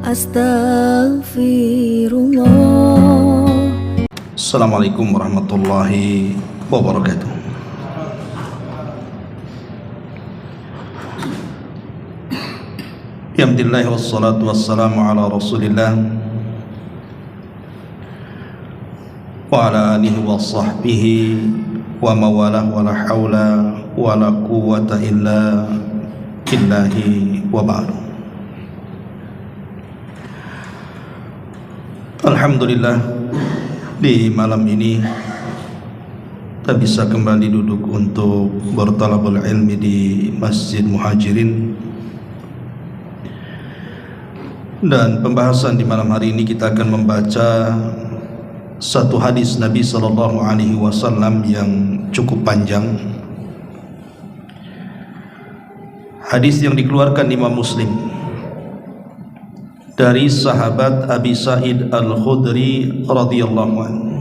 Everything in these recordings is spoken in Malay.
Astaghfirullah. Assalamualaikum warahmatullahi wabarakatuh. Alhamdulillah wassalatu wassalamu ala Rasulillah wa ala alihi wa sahbihi wa mawalah wa la hawla wa la quwwata illa billahi wa ba'du. Alhamdulillah, di malam ini kita bisa kembali duduk untuk bertalabul ilmi di Masjid Muhajirin. Dan pembahasan di malam hari ini kita akan membaca satu hadis Nabi sallallahu alaihi wasallam yang cukup panjang. Hadis yang dikeluarkan Imam Muslim dari sahabat Abi Sa'id Al-Khudri radhiyallahu anhu.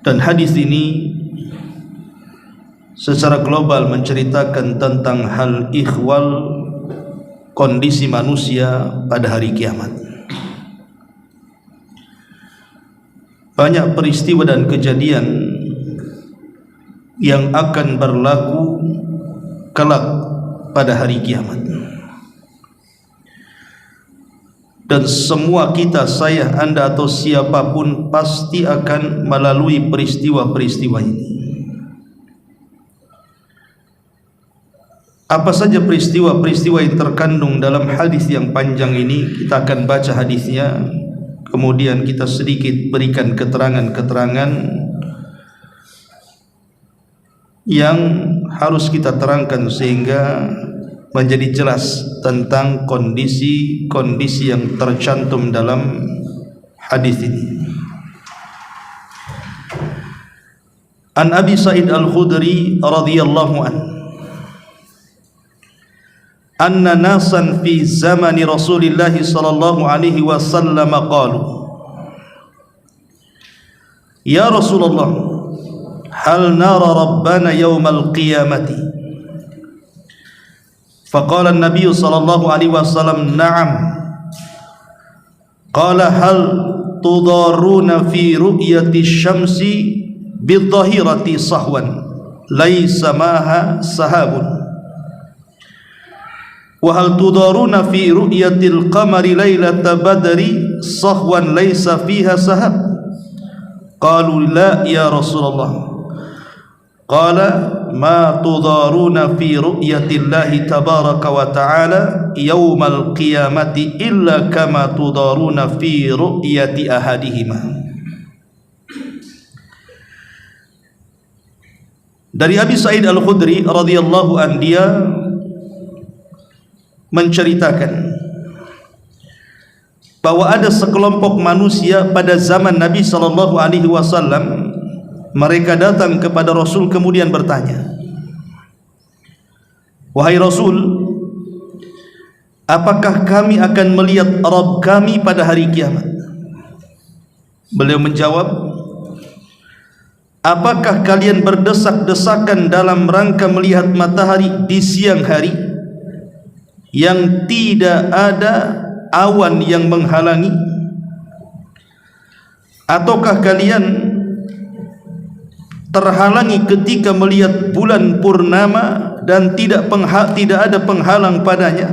Dan hadis ini secara global menceritakan tentang hal ikhwal, kondisi manusia pada hari kiamat. Banyak peristiwa dan kejadian yang akan berlaku kelak pada hari kiamat, dan semua kita, saya, anda atau siapapun pasti akan melalui peristiwa-peristiwa ini. Apa saja peristiwa-peristiwa yang terkandung dalam hadis yang panjang ini? Kita akan baca hadisnya, kemudian kita sedikit berikan keterangan-keterangan yang harus kita terangkan sehingga menjadi jelas tentang kondisi-kondisi yang tercantum dalam hadis ini. An Abi Sa'id Al-Khudri radhiyallahu anhu anna nasan fi zamani Rasulillah sallallahu alaihi wasallam qalu ya Rasulullah, hal nara rabbana yawmal qiyamati? Faqala an-nabiy sallallahu alaihi wasallam na'am. Qala hal tudaruna fi ru'yati syamsi bidhahirati sahwan laysa maha sahabun wa hal tudaruna fi ru'yatil qamari lailata badri sahwan laysa fiha sahab? Qalu la ya Rasulullah. Qala ma tudaruna fi ru'yatillahi tabaraka wa ta'ala yawmal qiyamati illa kama tudaruna fi ru'yati ahadihima. Dari Abi Sa'id Al-Khudri radhiyallahu anhu, dia menceritakan bahwa ada sekelompok manusia pada zaman Nabi sallallahu alaihi wasallam. Mereka datang kepada Rasul kemudian bertanya, wahai Rasul, apakah kami akan melihat Rabb kami pada hari kiamat? Beliau menjawab, apakah kalian berdesak-desakan dalam rangka melihat matahari di siang hari yang tidak ada awan yang menghalangi? Ataukah kalian terhalangi ketika melihat bulan purnama dan tidak ada penghalang padanya?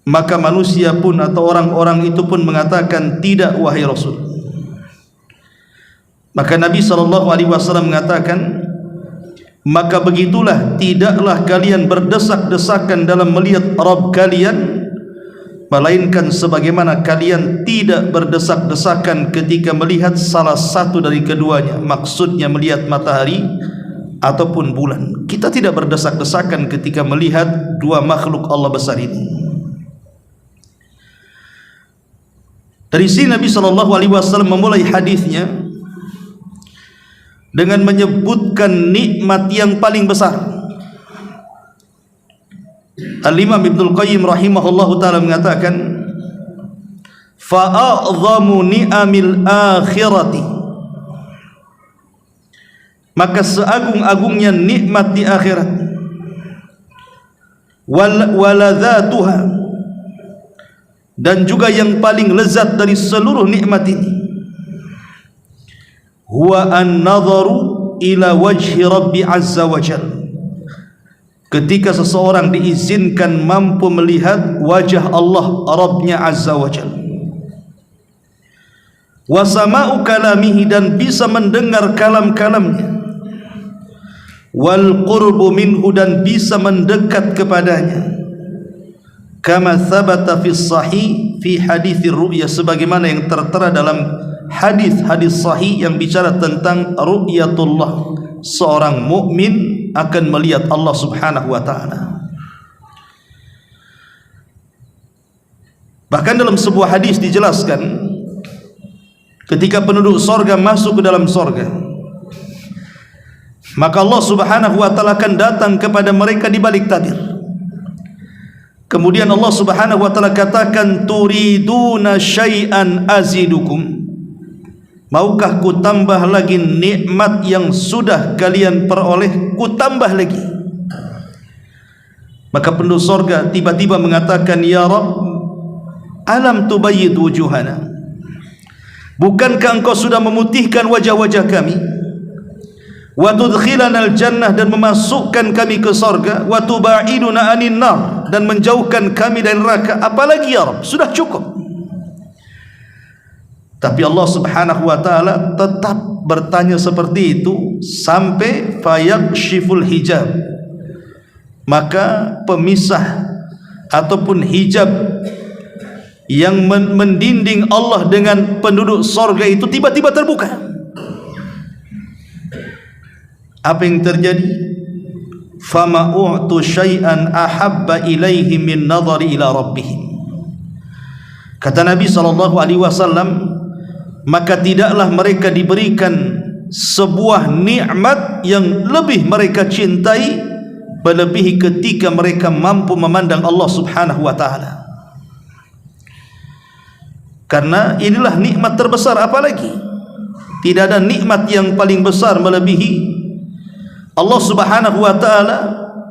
Maka manusia pun atau orang-orang itu pun mengatakan, tidak wahai Rasul. Maka Nabi SAW mengatakan, maka begitulah, tidaklah kalian berdesak-desakan dalam melihat Rabb kalian, melainkan sebagaimana kalian tidak berdesak-desakan ketika melihat salah satu dari keduanya, maksudnya melihat matahari ataupun bulan. Kita tidak berdesak-desakan ketika melihat dua makhluk Allah besar ini. Dari sini Nabi SAW memulai hadisnya dengan menyebutkan nikmat yang paling besar. Al-Imam Ibnul Qayyim rahimahullahu ta'ala mengatakan, fa'a'zamu ni'amil akhirati, maka seagung-agungnya nikmat di akhirat, waladzatuha, dan juga yang paling lezat dari seluruh nikmat ini, huwa an-nadharu ila wajhi Rabbi azza wa jalla, ketika seseorang diizinkan mampu melihat wajah Allah Rabbnya azza wa jalla, wa sama'u kalamihi, dan bisa mendengar kalam-kalamnya, wal qurbu minhu, dan bisa mendekat kepadanya, kama thabata fi sahih fi haditsir ru'ya, sebagaimana yang tertera dalam hadis-hadis sahih yang bicara tentang ru'yatullah, seorang mukmin akan melihat Allah Subhanahu wa taala. Bahkan dalam sebuah hadis dijelaskan, ketika penduduk sorga masuk ke dalam sorga, maka Allah Subhanahu wa taala akan datang kepada mereka di balik tabir. Kemudian Allah Subhanahu wa taala katakan, turiduna syai'an azidukum, maukah ku tambah lagi nikmat yang sudah kalian peroleh, ku tambah lagi. Maka penduduk sorga tiba-tiba mengatakan, ya Rabb, alam tubayyid wujuhana, bukankah engkau sudah memutihkan wajah-wajah kami, wa tudkhilana al-jannah, dan memasukkan kami ke sorga, wa tubaiduna anin nar, dan menjauhkan kami dari neraka, apalagi ya Rabb, sudah cukup. Tapi Allah Subhanahu wa taala tetap bertanya seperti itu sampai fayakshiful hijab, maka pemisah ataupun hijab yang mendinding Allah dengan penduduk sorga itu tiba-tiba terbuka. Apa yang terjadi? Fama u'tu syai'an ahabba ilaihi min nadhari ila rabbihim. Kata Nabi SAW, maka tidaklah mereka diberikan sebuah nikmat yang lebih mereka cintai melebihi ketika mereka mampu memandang Allah Subhanahu wa taala. Karena inilah nikmat terbesar, apalagi tidak ada nikmat yang paling besar melebihi Allah Subhanahu wa taala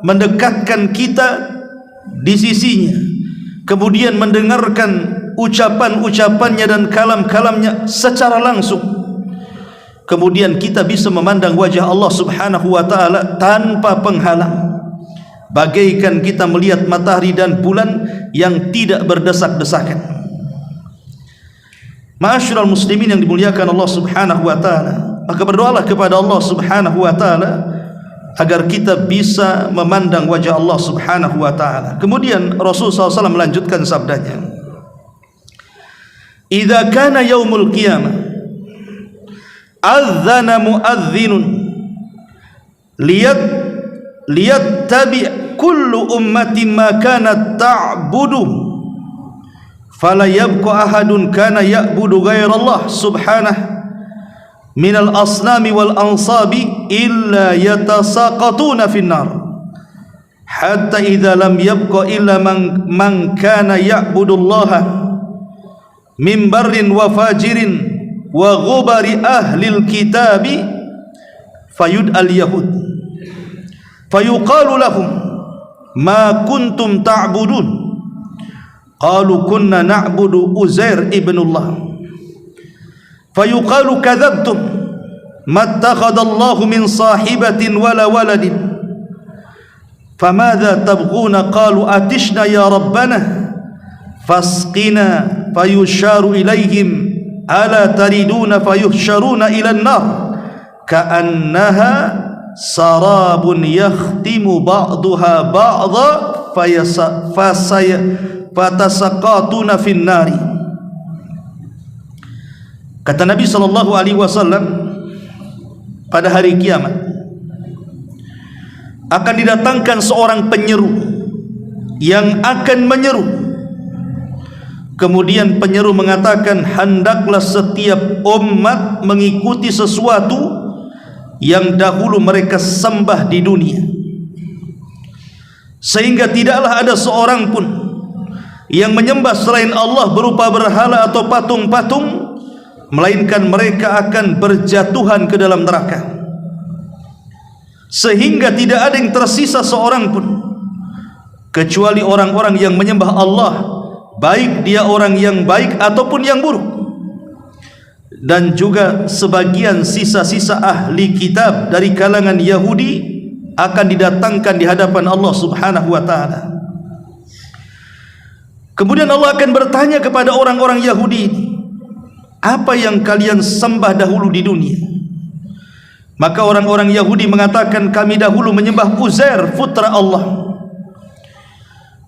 mendekatkan kita di sisinya, kemudian mendengarkan ucapan-ucapannya dan kalam-kalamnya secara langsung, kemudian kita bisa memandang wajah Allah Subhanahu wa taala tanpa penghalang, bagaikan kita melihat matahari dan bulan yang tidak berdesak-desakan. Ma'asyiral muslimin yang dimuliakan Allah Subhanahu wa taala, maka berdoalah kepada Allah Subhanahu wa taala agar kita bisa memandang wajah Allah Subhanahu wa taala. Kemudian Rasulullah SAW melanjutkan sabdanya, idza kana yaumul qiyamah adzana muadzdhinun liyattabi kullu ummatin ma kanat ta'budu fala yabqa ahadun kana ya'budu ghairallah subhanahu minal asnami wal ansabi illa yatasaqatuna finnar hatta idza lam yabqa illa man kana ya'budullaha min barrin wa fajirin wa ghubari ahlil kitabi fayud'al yahud fayuqalu lahum ma kuntum ta'budun qalu kunna na'budu Uzair ibnullah fayuqalu kadzabtum mattakhadallahu min sahibatin wala waladin famadza tabghuna qalu atishna ya rabbana fasqina fayusharu ilaihim ala tariduna fayuhsyaruna ila an-nar ka'annaha sarabun yakhtimu ba'daha ba'dha fatasaqatuna finnari. Kata Nabi SAW, pada hari kiamat akan didatangkan seorang penyeru yang akan menyeru. Kemudian penyeru mengatakan, hendaklah setiap umat mengikuti sesuatu yang dahulu mereka sembah di dunia, sehingga tidaklah ada seorang pun yang menyembah selain Allah berupa berhala atau patung-patung, melainkan mereka akan berjatuhan ke dalam neraka, sehingga tidak ada yang tersisa seorang pun kecuali orang-orang yang menyembah Allah, baik dia orang yang baik ataupun yang buruk. Dan juga sebagian sisa-sisa ahli kitab dari kalangan Yahudi akan didatangkan di hadapan Allah Subhanahu wa ta'ala. Kemudian Allah akan bertanya kepada orang-orang Yahudi ini, apa yang kalian sembah dahulu di dunia? Maka orang-orang Yahudi mengatakan, kami dahulu menyembah Uzair, putra Allah.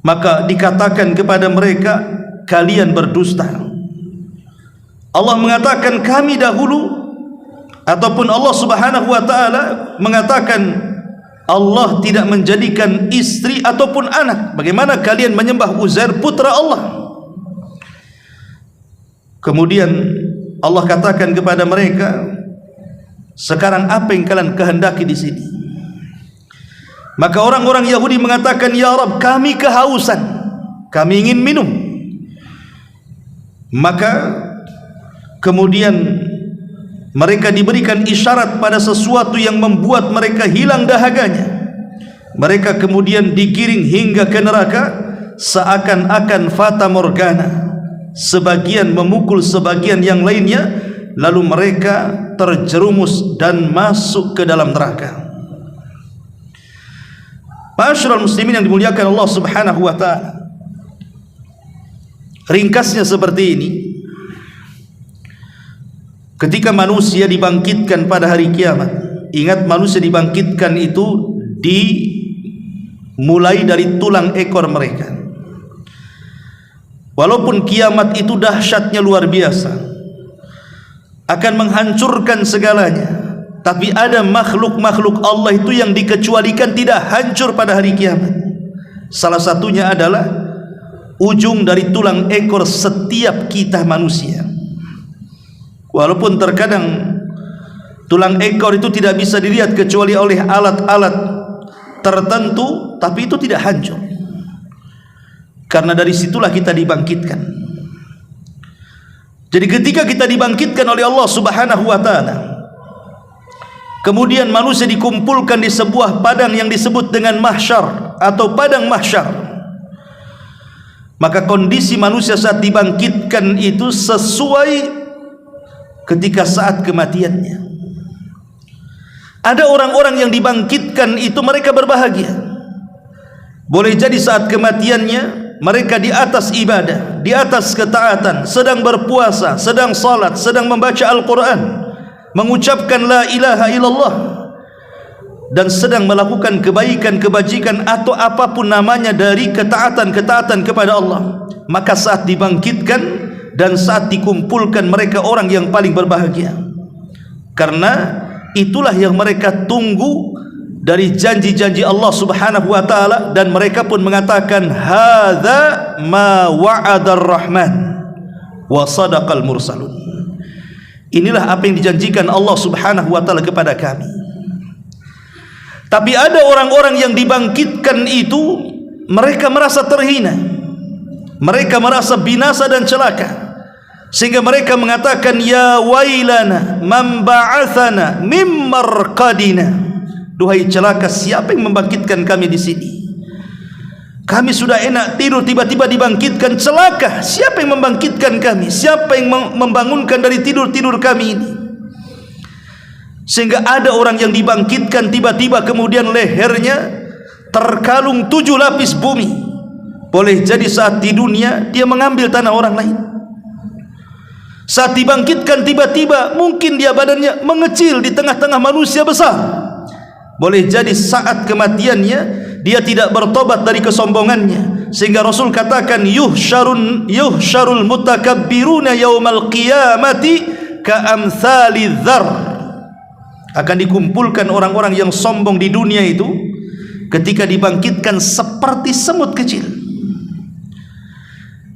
Maka dikatakan kepada mereka, kalian berdusta. Allah mengatakan, kami dahulu, ataupun Allah Subhanahu wa ta'ala mengatakan, Allah tidak menjadikan istri ataupun anak. Bagaimana kalian menyembah Uzair, putra Allah? Kemudian Allah katakan kepada mereka, sekarang apa yang kalian kehendaki di sini? Maka orang-orang Yahudi mengatakan, ya Rabb, kami kehausan, kami ingin minum. Maka kemudian mereka diberikan isyarat pada sesuatu yang membuat mereka hilang dahaganya. Mereka kemudian digiring hingga ke neraka seakan-akan fata morgana, sebagian memukul sebagian yang lainnya, lalu mereka terjerumus dan masuk ke dalam neraka. Ma'asyiral muslimin yang dimuliakan Allah Subhanahu wa ta'ala, ringkasnya seperti ini. Ketika manusia dibangkitkan pada hari kiamat, ingat manusia dibangkitkan itu dimulai dari tulang ekor mereka. Walaupun kiamat itu dahsyatnya luar biasa, akan menghancurkan segalanya, tapi ada makhluk-makhluk Allah itu yang dikecualikan tidak hancur pada hari kiamat. Salah satunya adalah ujung dari tulang ekor setiap kita manusia. Walaupun terkadang tulang ekor itu tidak bisa dilihat kecuali oleh alat-alat tertentu, tapi itu tidak hancur, karena dari situlah kita dibangkitkan. Jadi ketika kita dibangkitkan oleh Allah Subhanahu wa ta'ala, kemudian manusia dikumpulkan di sebuah padang yang disebut dengan mahsyar atau padang mahsyar, maka kondisi manusia saat dibangkitkan itu sesuai ketika saat kematiannya. Ada orang-orang yang dibangkitkan itu mereka berbahagia. Boleh jadi saat kematiannya mereka di atas ibadah, di atas ketaatan, sedang berpuasa, sedang salat, sedang membaca Al-Quran, mengucapkan la ilaha illallah, dan sedang melakukan kebaikan-kebajikan atau apapun namanya dari ketaatan-ketaatan kepada Allah. Maka saat dibangkitkan dan saat dikumpulkan, mereka orang yang paling berbahagia, karena itulah yang mereka tunggu dari janji-janji Allah Subhanahu wa ta'ala. Dan mereka pun mengatakan, hadza ma wa'adar rahman wa sadaqal mursalun. Inilah apa yang dijanjikan Allah Subhanahu wa ta'ala kepada kami. Tapi ada orang-orang yang dibangkitkan itu mereka merasa terhina, mereka merasa binasa dan celaka, sehingga mereka mengatakan, ya wailana man ba'athana mim marqadina. Duhai celaka, siapa yang membangkitkan kami di sini? Kami sudah enak tidur, tiba-tiba dibangkitkan. Celaka, siapa yang membangkitkan kami? Siapa yang membangunkan dari tidur-tidur kami ini? Sehingga ada orang yang dibangkitkan tiba-tiba kemudian lehernya terkalung 7 lapis bumi. Boleh jadi saat di dunia dia mengambil tanah orang lain. Saat dibangkitkan tiba-tiba mungkin dia badannya mengecil di tengah-tengah manusia besar. Boleh jadi saat kematiannya dia tidak bertobat dari kesombongannya, sehingga Rasul katakan, yuhsyarul mutakabbiruna yaumal qiyamati ka'amthali dzar. Akan dikumpulkan orang-orang yang sombong di dunia itu ketika dibangkitkan seperti semut kecil.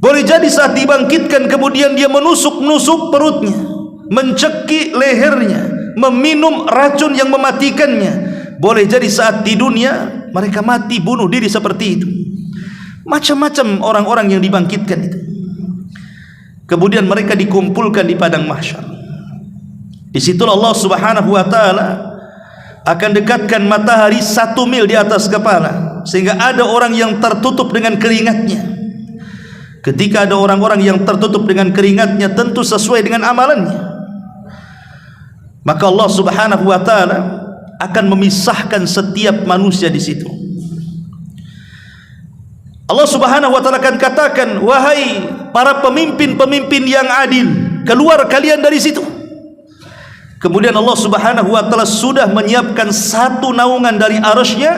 Boleh jadi saat dibangkitkan kemudian dia menusuk-nusuk perutnya, mencekik lehernya, meminum racun yang mematikannya. Boleh jadi saat di dunia mereka mati bunuh diri seperti itu. Macam-macam orang-orang yang dibangkitkan itu. Kemudian mereka dikumpulkan di padang mahsyar. Di situ Allah Subhanahu wa ta'ala akan dekatkan matahari 1 mil di atas kepala. sehingga ada orang yang tertutup dengan keringatnya. Ketika ada orang-orang yang tertutup dengan keringatnya, tentu sesuai dengan amalannya, maka Allah Subhanahu wa taala akan memisahkan setiap manusia di situ. Allah Subhanahu wa taala akan katakan, wahai para pemimpin-pemimpin yang adil, keluar kalian dari situ. Kemudian Allah Subhanahu wa taala sudah menyiapkan satu naungan dari arasy-Nya,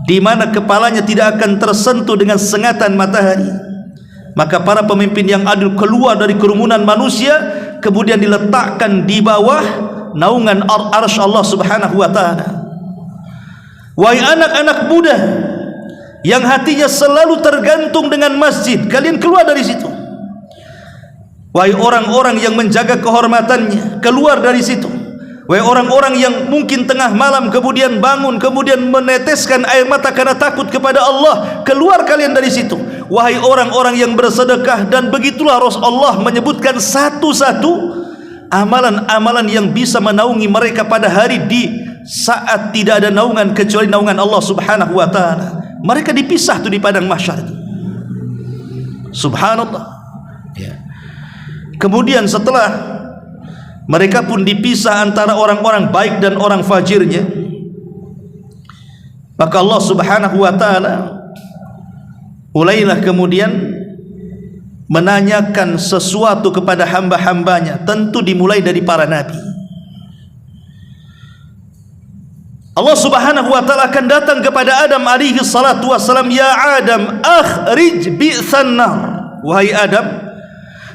di mana kepalanya tidak akan tersentuh dengan sengatan matahari. Maka para pemimpin yang adil keluar dari kerumunan manusia, kemudian diletakkan di bawah naungan arasy Allah Subhanahu wa taala. Wahai anak-anak muda yang hatinya selalu tergantung dengan masjid, kalian keluar dari situ. Wahai orang-orang yang menjaga kehormatannya, keluar dari situ. Wahai orang-orang yang mungkin tengah malam kemudian bangun, kemudian meneteskan air mata karena takut kepada Allah, keluar kalian dari situ. Wahai orang-orang yang bersedekah, dan begitulah Rasulullah menyebutkan satu-satu amalan-amalan yang bisa menaungi mereka pada hari di saat tidak ada naungan kecuali naungan Allah Subhanahu wa taala. Mereka dipisah tuh di padang mahsyar itu. Subhanallah. Ya. Kemudian setelah mereka pun dipisah antara orang-orang baik dan orang fajirnya, maka Allah Subhanahu wa taala mulailah kemudian menanyakan sesuatu kepada hamba-hambanya, tentu dimulai dari para nabi. Allah Subhanahu wa taala akan datang kepada Adam alaihi salatu wassalam, ya Adam, akhrij bi'san nar. Wahai Adam,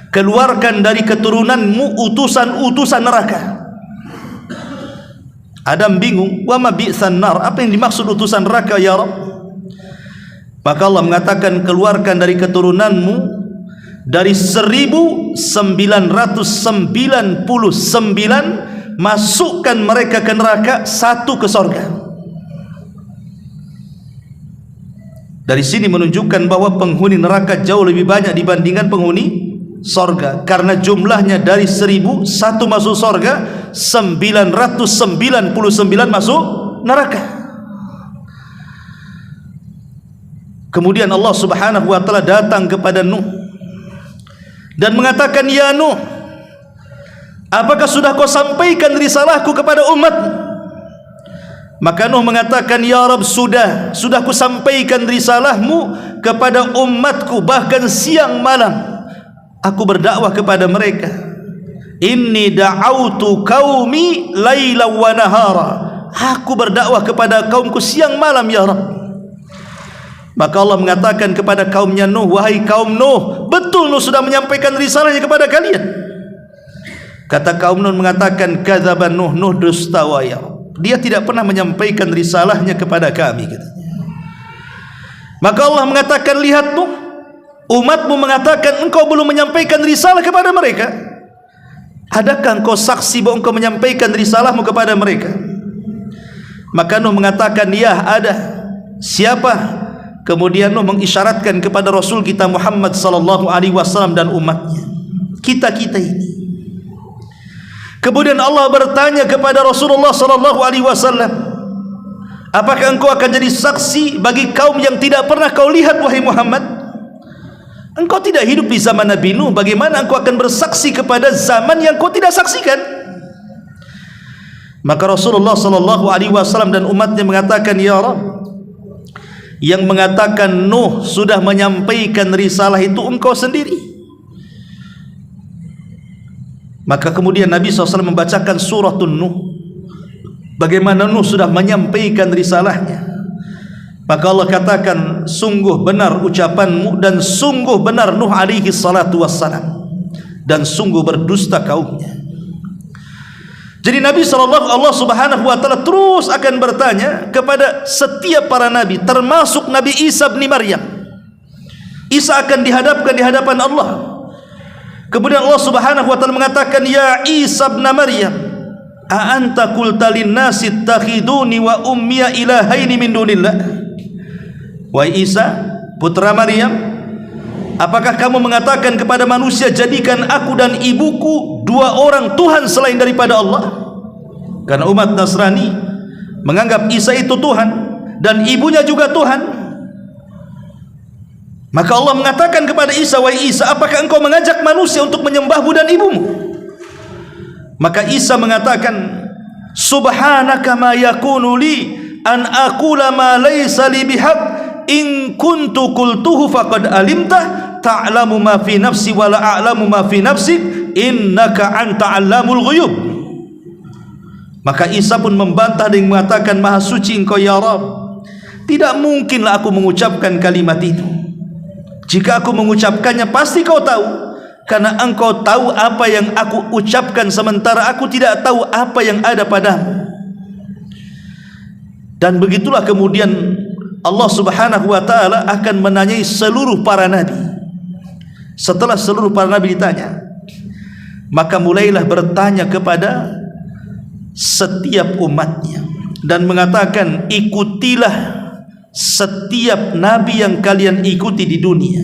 keluarkan dari keturunanmu utusan-utusan neraka. Adam bingung, wa ma bi'san nar, apa yang dimaksud utusan neraka ya Rabb? Maka Allah mengatakan, keluarkan dari keturunanmu dari 1999, masukkan mereka ke neraka, satu ke sorga. Dari sini menunjukkan bahwa penghuni neraka jauh lebih banyak dibandingkan penghuni sorga, karena jumlahnya dari 1000, satu masuk sorga, 999 masuk neraka. Kemudian Allah Subhanahu wa taala datang kepada Nuh dan mengatakan, ya Nuh, apakah sudah kau sampaikan risalahku kepada umatmu? Maka Nuh mengatakan, ya Rabb, sudah ku sampaikan risalahmu kepada umatku, bahkan siang malam aku berdakwah kepada mereka. Inni da'autu qaumi laila wa nahara, aku berdakwah kepada kaumku siang malam ya Rabb. Maka Allah mengatakan kepada kaumnya Nuh, wahai kaum Nuh, betul Nuh sudah menyampaikan risalahnya kepada kalian. Kata kaum Nuh mengatakan, kadzaban Nuh, Nuh dusta ya Rabb, dia tidak pernah menyampaikan risalahnya kepada kami, katanya. Maka Allah mengatakan, lihat Nuh, umatmu mengatakan engkau belum menyampaikan risalah kepada mereka. Adakah engkau saksi bahwa engkau menyampaikan risalahmu kepada mereka? Maka Nuh mengatakan, ya ada. Siapa? Kemudian Nuh mengisyaratkan kepada Rasul kita Muhammad sallallahu alaihi wasallam dan umatnya, kita-kita ini. Kemudian Allah bertanya kepada Rasulullah sallallahu alaihi wasallam, apakah engkau akan jadi saksi bagi kaum yang tidak pernah kau lihat wahai Muhammad? Engkau tidak hidup di zaman Nabi Nuh, bagaimana engkau akan bersaksi kepada zaman yang kau tidak saksikan? Maka Rasulullah sallallahu alaihi wasallam dan umatnya mengatakan, ya Rabb, yang mengatakan Nuh sudah menyampaikan risalah itu engkau sendiri. Maka kemudian Nabi SAW membacakan suratun Nuh, bagaimana Nuh sudah menyampaikan risalahnya. Maka Allah katakan, sungguh benar ucapanmu, dan sungguh benar Nuh alaihi salatu wassalam, dan sungguh berdusta kaumnya. Jadi Nabi Allah Subhanahu wa taala terus akan bertanya kepada setiap para nabi, termasuk Nabi Isa bin Maryam. Isa akan dihadapkan di hadapan Allah. Kemudian Allah Subhanahu wa taala mengatakan, ya Isa bin Maryam, a anta qulta lin-nasi ittakhiduni wa ummiya ilahaini min dunillah. Wahai Isa, putra Maryam, apakah kamu mengatakan kepada manusia, jadikan aku dan ibuku dua orang Tuhan selain daripada Allah? Karena umat Nasrani menganggap Isa itu Tuhan, dan ibunya juga Tuhan. Maka Allah mengatakan kepada Isa, wahai Isa, apakah engkau mengajak manusia untuk menyembahmu dan ibumu? Maka Isa mengatakan, subhanaka ma yakunu li an aqula ma laysa li bihaq, in kuntu qultuhu faqad alimta, ta'lamu ma fi nafsi wa la a'lamu ma fi nafsik, innaka anta 'allamul ghuyub. Maka Isa pun membantah dan mengatakan, maha suci engkau ya Rabb, tidak mungkinlah aku mengucapkan kalimat itu. Jika aku mengucapkannya pasti kau tahu, karena engkau tahu apa yang aku ucapkan, sementara aku tidak tahu apa yang ada padamu. Dan begitulah kemudian Allah subhanahu wa ta'ala akan menanyai seluruh para nabi. Setelah seluruh para nabi ditanya, maka mulailah bertanya kepada setiap umatnya dan mengatakan, ikutilah setiap nabi yang kalian ikuti di dunia.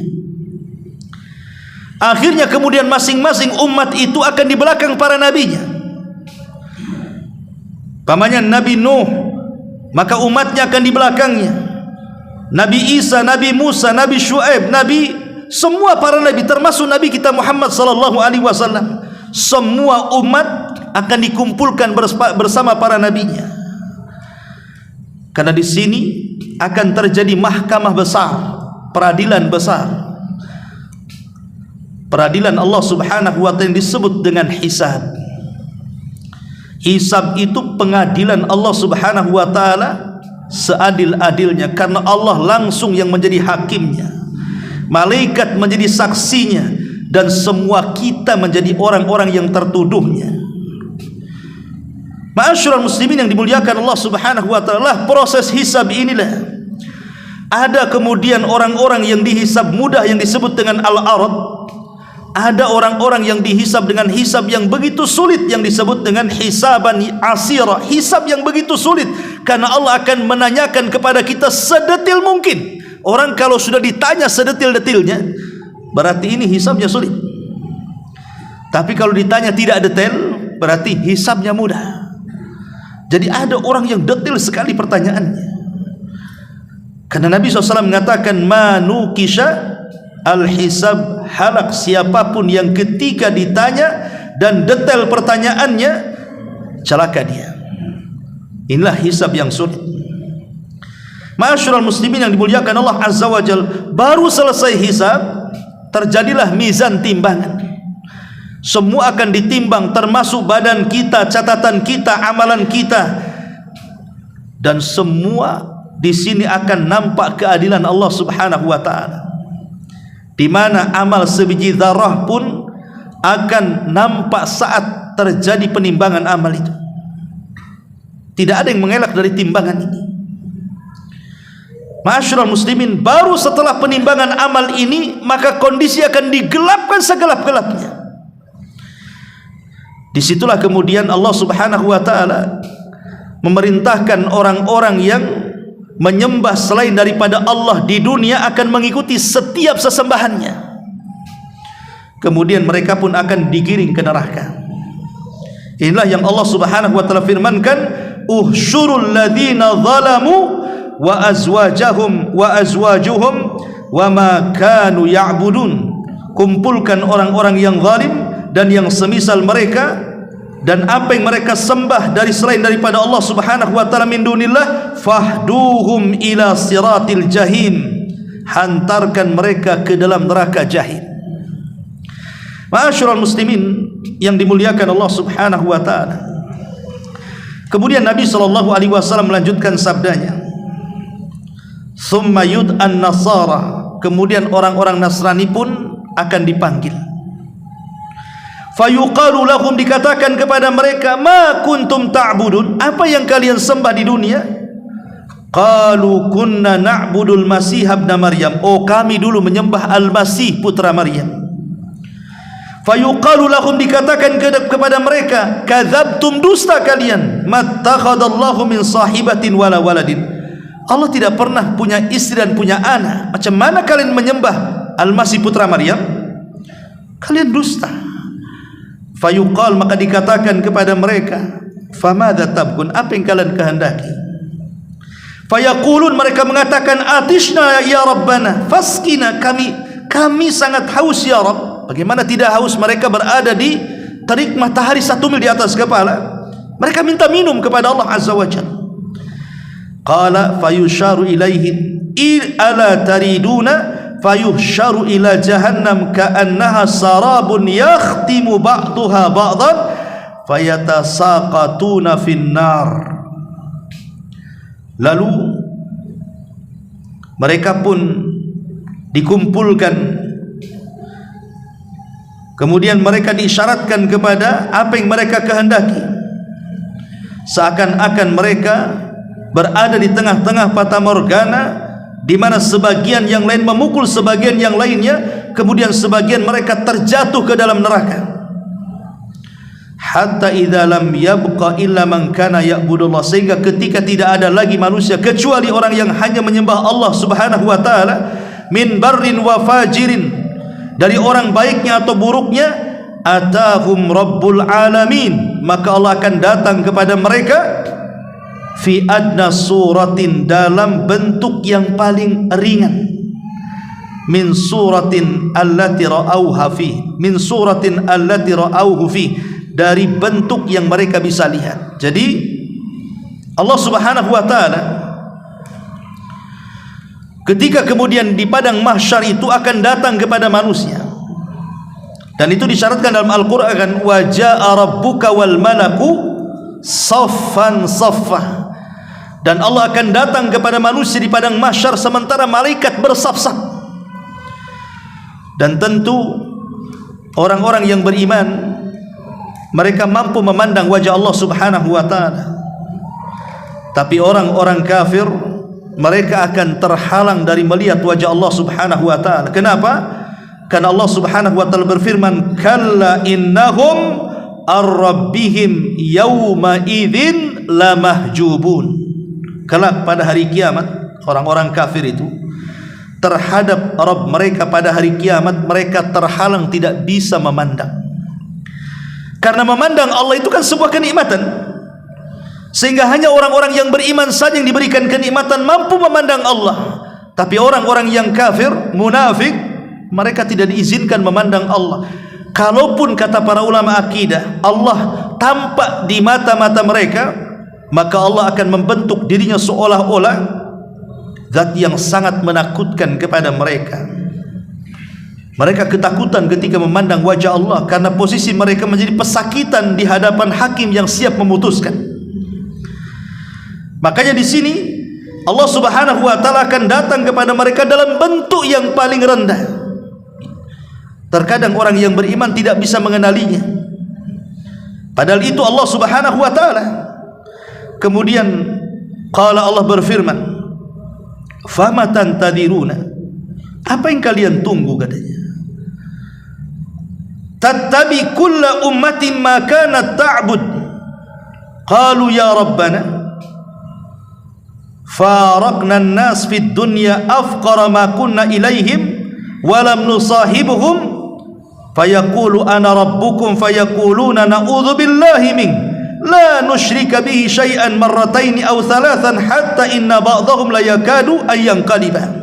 Akhirnya kemudian masing-masing umat itu akan di belakang para nabinya. Pamannya Nabi Nuh, maka umatnya akan di belakangnya. Nabi Isa, Nabi Musa, Nabi Syuaib, Nabi, semua para nabi, termasuk Nabi kita Muhammad sallallahu alaihi wasallam, semua umat akan dikumpulkan bersama para nabinya. Karena di sini akan terjadi mahkamah besar, peradilan besar. Peradilan Allah subhanahu wa ta'ala yang disebut dengan hisab. Hisab itu pengadilan Allah subhanahu wa ta'ala seadil-adilnya, karena Allah langsung yang menjadi hakimnya, malaikat menjadi saksinya, dan semua kita menjadi orang-orang yang tertuduhnya. Ma'asyiral muslimin yang dimuliakan Allah subhanahu wa ta'ala, proses hisab inilah ada kemudian orang-orang yang dihisab mudah yang disebut dengan al-arad. Ada orang-orang yang dihisab dengan hisab yang begitu sulit yang disebut dengan hisaban asira, hisab yang begitu sulit, karena Allah akan menanyakan kepada kita sedetil mungkin. Orang kalau sudah ditanya sedetil-detilnya, berarti ini hisabnya sulit. Tapi kalau ditanya tidak detail, berarti hisabnya mudah. Jadi ada orang yang detail sekali pertanyaannya, karena Nabi SAW mengatakan, manukisha al-hisab halak, siapapun yang ketika ditanya dan detail pertanyaannya, celaka dia. Inilah hisab yang sulit. Ma'asyiral muslimin yang dimuliakan Allah azza wa jal, baru selesai hisab, terjadilah mizan timbangan. Semua akan ditimbang, termasuk badan kita, catatan kita, amalan kita, dan semua di sini akan nampak keadilan Allah subhanahu wa ta'ala, di mana amal sebiji zarah pun akan nampak saat terjadi penimbangan amal itu. Tidak ada yang mengelak dari timbangan ini. Ma'asyiral muslimin, baru setelah penimbangan amal ini, maka kondisi akan digelapkan segelap-gelapnya. Disitulah kemudian Allah subhanahu wa ta'ala memerintahkan orang-orang yang menyembah selain daripada Allah di dunia akan mengikuti setiap sesembahannya. Kemudian mereka pun akan digiring ke neraka. Inilah yang Allah subhanahu wa ta'ala firmankan, uhsyurul ladhina zalamu wa azwajuhum wa ma kanu ya'budun. Kumpulkan orang-orang yang zalim dan yang semisal mereka dan apa yang mereka sembah dari selain daripada Allah subhanahu wa ta'ala min dunillah, fahduhum ila siratil jahim, hantarkan mereka ke dalam neraka jahim. Ma'asyiral muslimin yang dimuliakan Allah subhanahu wa ta'ala, kemudian Nabi SAW melanjutkan sabdanya, thumma yud'an nasara, kemudian orang-orang Nasrani pun akan dipanggil. Fayuqalu lahum, dikatakan kepada mereka, ma kuntum ta'budun, apa yang kalian sembah di dunia? Qalu kunna na'budul masih ibn Maryam, oh kami dulu menyembah al-Masih putra Maryam. Fayuqalu lahum, dikatakan kepada mereka, kadzabtum, dusta kalian, mattakhadallahu min sahibatin wala waladin, Allah tidak pernah punya istri dan punya anak, macam mana kalian menyembah al-Masih putra Maryam? Kalian dusta. Fayuqal, maka dikatakan kepada mereka, famadza tabgun, apa yang kalian kehendaki? Fayaqulun, mereka mengatakan, atishna ya Rabbana fasqina, kami sangat haus ya Rabb. Bagaimana tidak haus, mereka berada di terik matahari 1 mil di atas kepala. Mereka minta minum kepada Allah Azza wa Jalla. Qala fayusharu ilaihim ala tariduna fayuhsharu ila jahannam ka'annaha sarabun yakhtimu ba'duha ba'dan fayatasaqatuna finnar. Lalu mereka pun dikumpulkan, kemudian mereka diisyaratkan kepada apa yang mereka kehendaki, seakan-akan mereka berada di tengah-tengah fata morgana, di mana sebagian yang lain memukul sebagian yang lainnya, kemudian sebagian mereka terjatuh ke dalam neraka. Hatta idza lam yabqa illa man kana ya'budullah, sehingga ketika tidak ada lagi manusia kecuali orang yang hanya menyembah Allah Subhanahu wa taala, min barrin wa fajirin, dari orang baiknya atau buruknya, atahum rabbul alamin, maka Allah akan datang kepada mereka fi adna suratin, dalam bentuk yang paling ringan, min suratin allati ra'auha fi, min suratin allati ra'auhu fi, dari bentuk yang mereka bisa lihat. Jadi Allah Subhanahu wa taala ketika kemudian di padang mahsyar itu akan datang kepada manusia, dan itu disyaratkan dalam Al-Qur'an, wa jaa rabbuka wal malaku saffan saffah, dan Allah akan datang kepada manusia di padang mahsyar sementara malaikat bersaf-saf. Dan tentu orang-orang yang beriman mereka mampu memandang wajah Allah Subhanahu wa taala. Tapi orang-orang kafir mereka akan terhalang dari melihat wajah Allah Subhanahu wa taala. Kenapa? Karena Allah Subhanahu wa taala berfirman, kalla innahum ar-rabbihim yawma idzin lamahjubun. Kelak pada hari kiamat, orang-orang kafir itu terhadap Rabb mereka pada hari kiamat mereka terhalang, tidak bisa memandang. Karena memandang Allah itu kan sebuah kenikmatan, sehingga hanya orang-orang yang beriman saja yang diberikan kenikmatan mampu memandang Allah. Tapi orang-orang yang kafir, munafik, mereka tidak diizinkan memandang Allah. Kalaupun kata para ulama akidah Allah tampak di mata-mata mereka, maka Allah akan membentuk dirinya seolah-olah zat yang sangat menakutkan kepada mereka. Mereka ketakutan ketika memandang wajah Allah, karena posisi mereka menjadi pesakitan di hadapan hakim yang siap memutuskan. Makanya di sini Allah Subhanahu wa taala akan datang kepada mereka dalam bentuk yang paling rendah. Terkadang orang yang beriman tidak bisa mengenalinya, padahal itu Allah Subhanahu wa taala. Kemudian qala, Allah berfirman, fama tantadiruna, apa yang kalian tunggu, katanya. Tattabi kulla ummatin ma kanat ta'bud, qalu ya rabbana faraqna an-nas fid dunya afqara ma kunna ilaihim wa lam nusahibuhum fayaqulu ana rabbukum fayaquluna na'udzu billahi min la nusyrika bihi syai'an marrataini aw thalathan hatta inna ba'dahum la yakadu ayyanqaliba.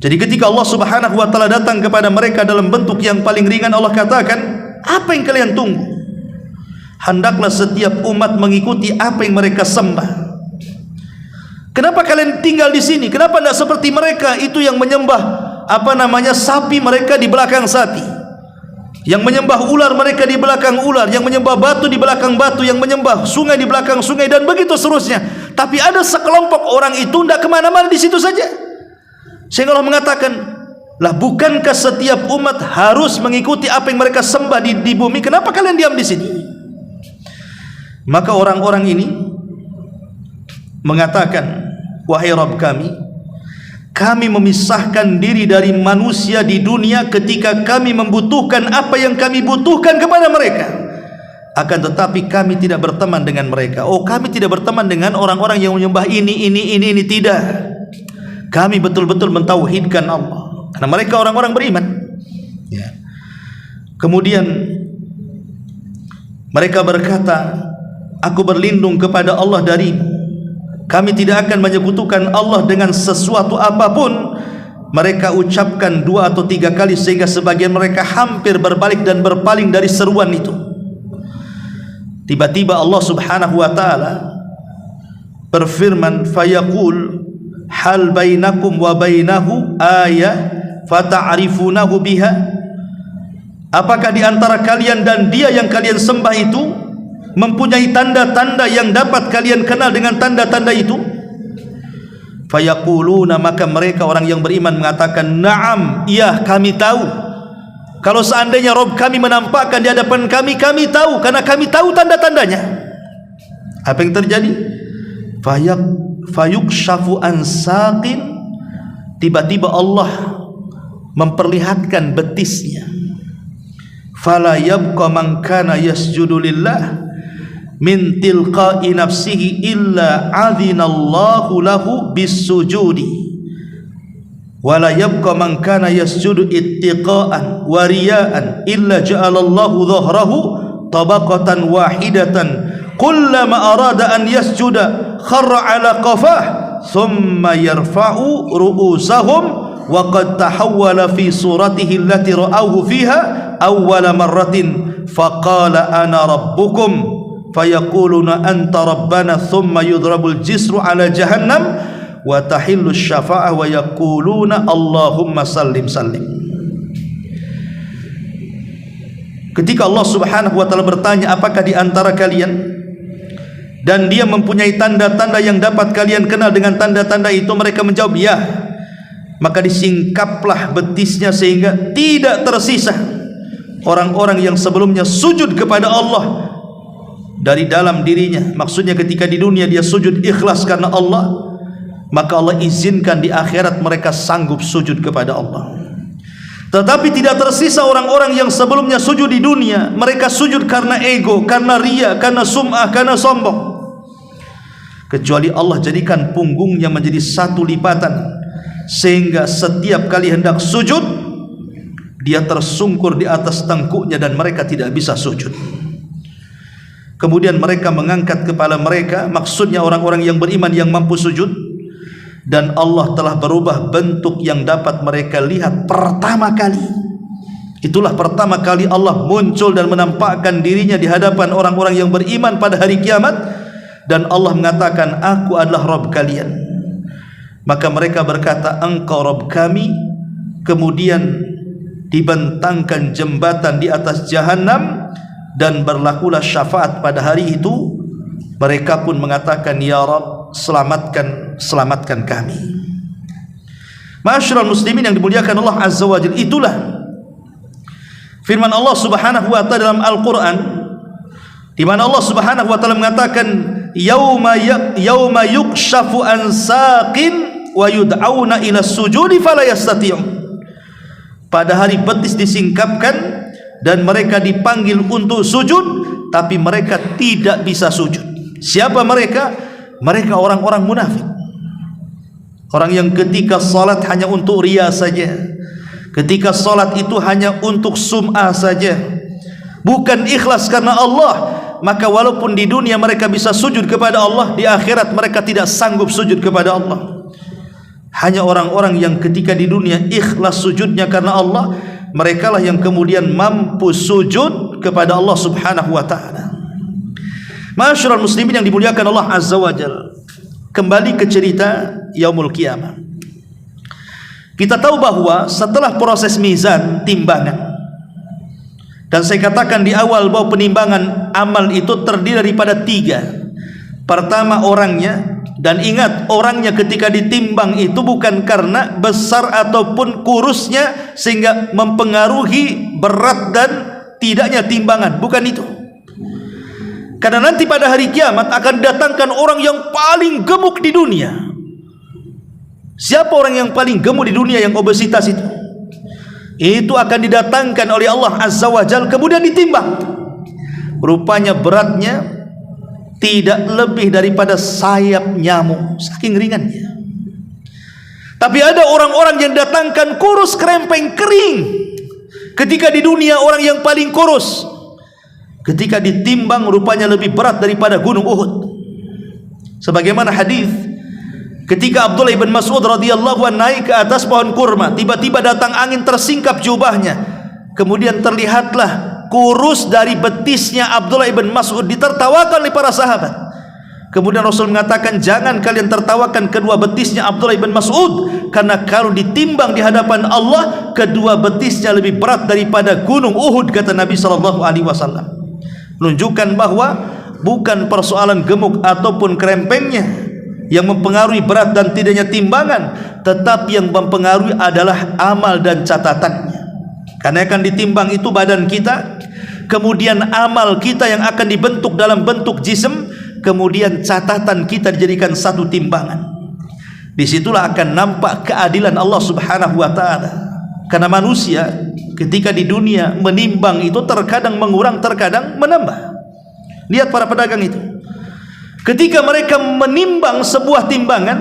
Jadi ketika Allah Subhanahu wa taala datang kepada mereka dalam bentuk yang paling ringan, Allah katakan, apa yang kalian tunggu? Hendaklah setiap umat mengikuti apa yang mereka sembah. Kenapa kalian tinggal di sini? Kenapa tidak seperti mereka itu yang menyembah sapi mereka di belakang sapi, yang menyembah ular mereka di belakang ular, yang menyembah batu di belakang batu, yang menyembah sungai di belakang sungai, dan begitu seterusnya. Tapi ada sekelompok orang itu tidak kemana-mana, di situ saja. Sehingga Allah mengatakan, lah bukankah setiap umat harus mengikuti apa yang mereka sembah di bumi? Kenapa kalian diam di sini? Maka orang-orang ini mengatakan, wahai Rabb kami memisahkan diri dari manusia di dunia ketika kami membutuhkan apa yang kami butuhkan kepada mereka. Akan tetapi kami tidak berteman dengan mereka. Oh, kami tidak berteman dengan orang-orang yang menyembah ini, tidak. Kami betul-betul mentauhidkan Allah, karena mereka orang-orang beriman. Ya. Kemudian mereka berkata, aku berlindung kepada Allah darimu, kami tidak akan menyekutukan Allah dengan sesuatu apapun. Mereka ucapkan 2 atau 3 kali sehingga sebagian mereka hampir berbalik dan berpaling dari seruan itu. Tiba-tiba Allah Subhanahu wa taala berfirman, fayaqul hal bainakum wa bainahu ayah fata'rifunahu biha. Apakah di antara kalian dan dia yang kalian sembah itu mempunyai tanda-tanda yang dapat kalian kenal dengan tanda-tanda itu? Fayaquluna, maka mereka orang yang beriman mengatakan, na'am, iya kami tahu. Kalau seandainya Rabb kami menampakkan di hadapan kami, kami tahu, karena kami tahu tanda-tandanya. Apa yang terjadi? Fayukshafu an saqin, tiba-tiba Allah memperlihatkan betisnya. Fala yabqa man kana yasjudu lillah min tilqa'i nafsihi illa adzinallahu lahu bisujudi wala yabqa man kana yasjudu ittiqa'an wa riya'an illa ja'alallahu dhahrahu tabaqatan wahidatan kullama arada an yasjuda kharra ala qafah thumma yarfa'u ru'usahum wa qad tahawwala fi suratihi allati ra'awhu fiha awwala marratin faqala ana rabbukum fayaquluna anta rabbana thumma yudrabul jisru ala jahannam wa tahillu syafa'ah wa yaquluna Allahumma sallim sallim. Ketika Allah Subhanahu wa taala bertanya, apakah di antara kalian dan dia mempunyai tanda-tanda yang dapat kalian kenal dengan tanda-tanda itu, mereka menjawab ya. Maka disingkaplah betisnya sehingga tidak tersisa orang-orang yang sebelumnya sujud kepada Allah dari dalam dirinya. Maksudnya ketika di dunia dia sujud ikhlas karena Allah, maka Allah izinkan di akhirat mereka sanggup sujud kepada Allah. Tetapi tidak tersisa orang-orang yang sebelumnya sujud di dunia, mereka sujud karena ego, karena ria, karena sum'ah, karena sombong. Kecuali Allah jadikan punggungnya menjadi 1 lipatan, sehingga setiap kali hendak sujud dia tersungkur di atas tengkuknya dan mereka tidak bisa sujud. Kemudian mereka mengangkat kepala mereka, maksudnya orang-orang yang beriman yang mampu sujud, dan Allah telah berubah bentuk yang dapat mereka lihat pertama kali. Itulah pertama kali Allah muncul dan menampakkan dirinya di hadapan orang-orang yang beriman pada hari kiamat, dan Allah mengatakan, aku adalah Rabb kalian. Maka mereka berkata, engkau Rabb kami. Kemudian dibentangkan jembatan di atas jahanam dan berlakulah syafaat pada hari itu. Mereka pun mengatakan, ya Rabb, selamatkan kami. Ma'asyiral muslimin yang dimuliakan Allah Azza wa Jalla, itulah firman Allah Subhanahu wa taala dalam Al-Qur'an, di mana Allah Subhanahu wa taala mengatakan, yauma yukshafu an saqin wa yud'auna ila sujudi fala yastati'un. Pada hari betis disingkapkan dan mereka dipanggil untuk sujud, tapi mereka tidak bisa sujud. Siapa mereka? Mereka orang-orang munafik, orang yang ketika salat hanya untuk riya saja, ketika salat itu hanya untuk sum'ah saja, bukan ikhlas karena Allah. Maka walaupun di dunia mereka bisa sujud kepada Allah, di akhirat mereka tidak sanggup sujud kepada Allah. Hanya orang-orang yang ketika di dunia ikhlas sujudnya karena Allah, merekalah yang kemudian mampu sujud kepada Allah Subhanahu wa taala. Ma'asyiral muslimin yang dimuliakan Allah Azza wa Jalla, kembali ke cerita Yaumul Qiyamah. Kita tahu bahwa setelah proses mizan, timbangan, dan saya katakan di awal bahwa penimbangan amal itu terdiri daripada 3. Pertama, orangnya. Dan ingat, orangnya ketika ditimbang itu bukan karena besar ataupun kurusnya sehingga mempengaruhi berat dan tidaknya timbangan, bukan itu. Karena nanti pada hari kiamat akan datangkan orang yang paling gemuk di dunia. Siapa orang yang paling gemuk di dunia yang obesitas itu? Itu akan didatangkan oleh Allah Azza wa Jalla, kemudian ditimbang. Rupanya beratnya tidak lebih daripada sayap nyamuk, saking ringannya. Tapi ada orang-orang yang datangkan kurus, krempeng, kering. Ketika di dunia orang yang paling kurus, ketika ditimbang rupanya lebih berat daripada gunung Uhud. Sebagaimana hadis ketika Abdullah ibn Mas'ud radhiyallahu anhu naik ke atas pohon kurma, tiba-tiba datang angin tersingkap jubahnya. Kemudian terlihatlah kurus dari betisnya Abdullah ibn Mas'ud, ditertawakan oleh para sahabat. Kemudian Rasul mengatakan, jangan kalian tertawakan kedua betisnya Abdullah ibn Mas'ud, karena kalau ditimbang di hadapan Allah, kedua betisnya lebih berat daripada gunung Uhud, kata Nabi SAW. Menunjukkan bahwa bukan persoalan gemuk ataupun kerempengnya yang mempengaruhi berat dan tidaknya timbangan, tetapi yang mempengaruhi adalah amal dan catatannya. Karena akan ditimbang itu badan kita, kemudian amal kita yang akan dibentuk dalam bentuk jism, kemudian catatan kita dijadikan satu timbangan. Disitulah akan nampak keadilan Allah Subhanahu wa ta'ala. Karena manusia ketika di dunia menimbang itu terkadang mengurang, terkadang menambah. Lihat para pedagang itu, ketika mereka menimbang sebuah timbangan,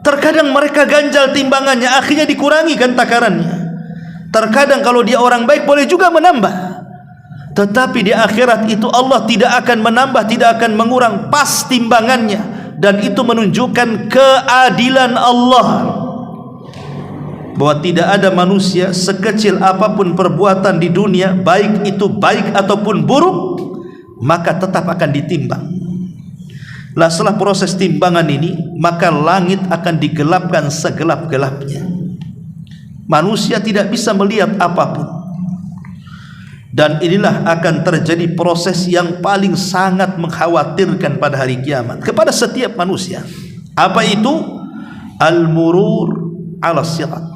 terkadang mereka ganjal timbangannya, akhirnya dikurangi kan takarannya. Terkadang kalau dia orang baik boleh juga menambah, tetapi di akhirat itu Allah tidak akan menambah, tidak akan mengurang, pas timbangannya. Dan itu menunjukkan keadilan Allah, bahwa tidak ada manusia sekecil apapun perbuatan di dunia, baik itu baik ataupun buruk, maka tetap akan ditimbang. Lah setelah proses timbangan ini, maka langit akan digelapkan segelap-gelapnya. Manusia tidak bisa melihat apapun. Dan inilah akan terjadi proses yang paling sangat mengkhawatirkan pada hari kiamat kepada setiap manusia. Apa itu? Al-murur ala sirat.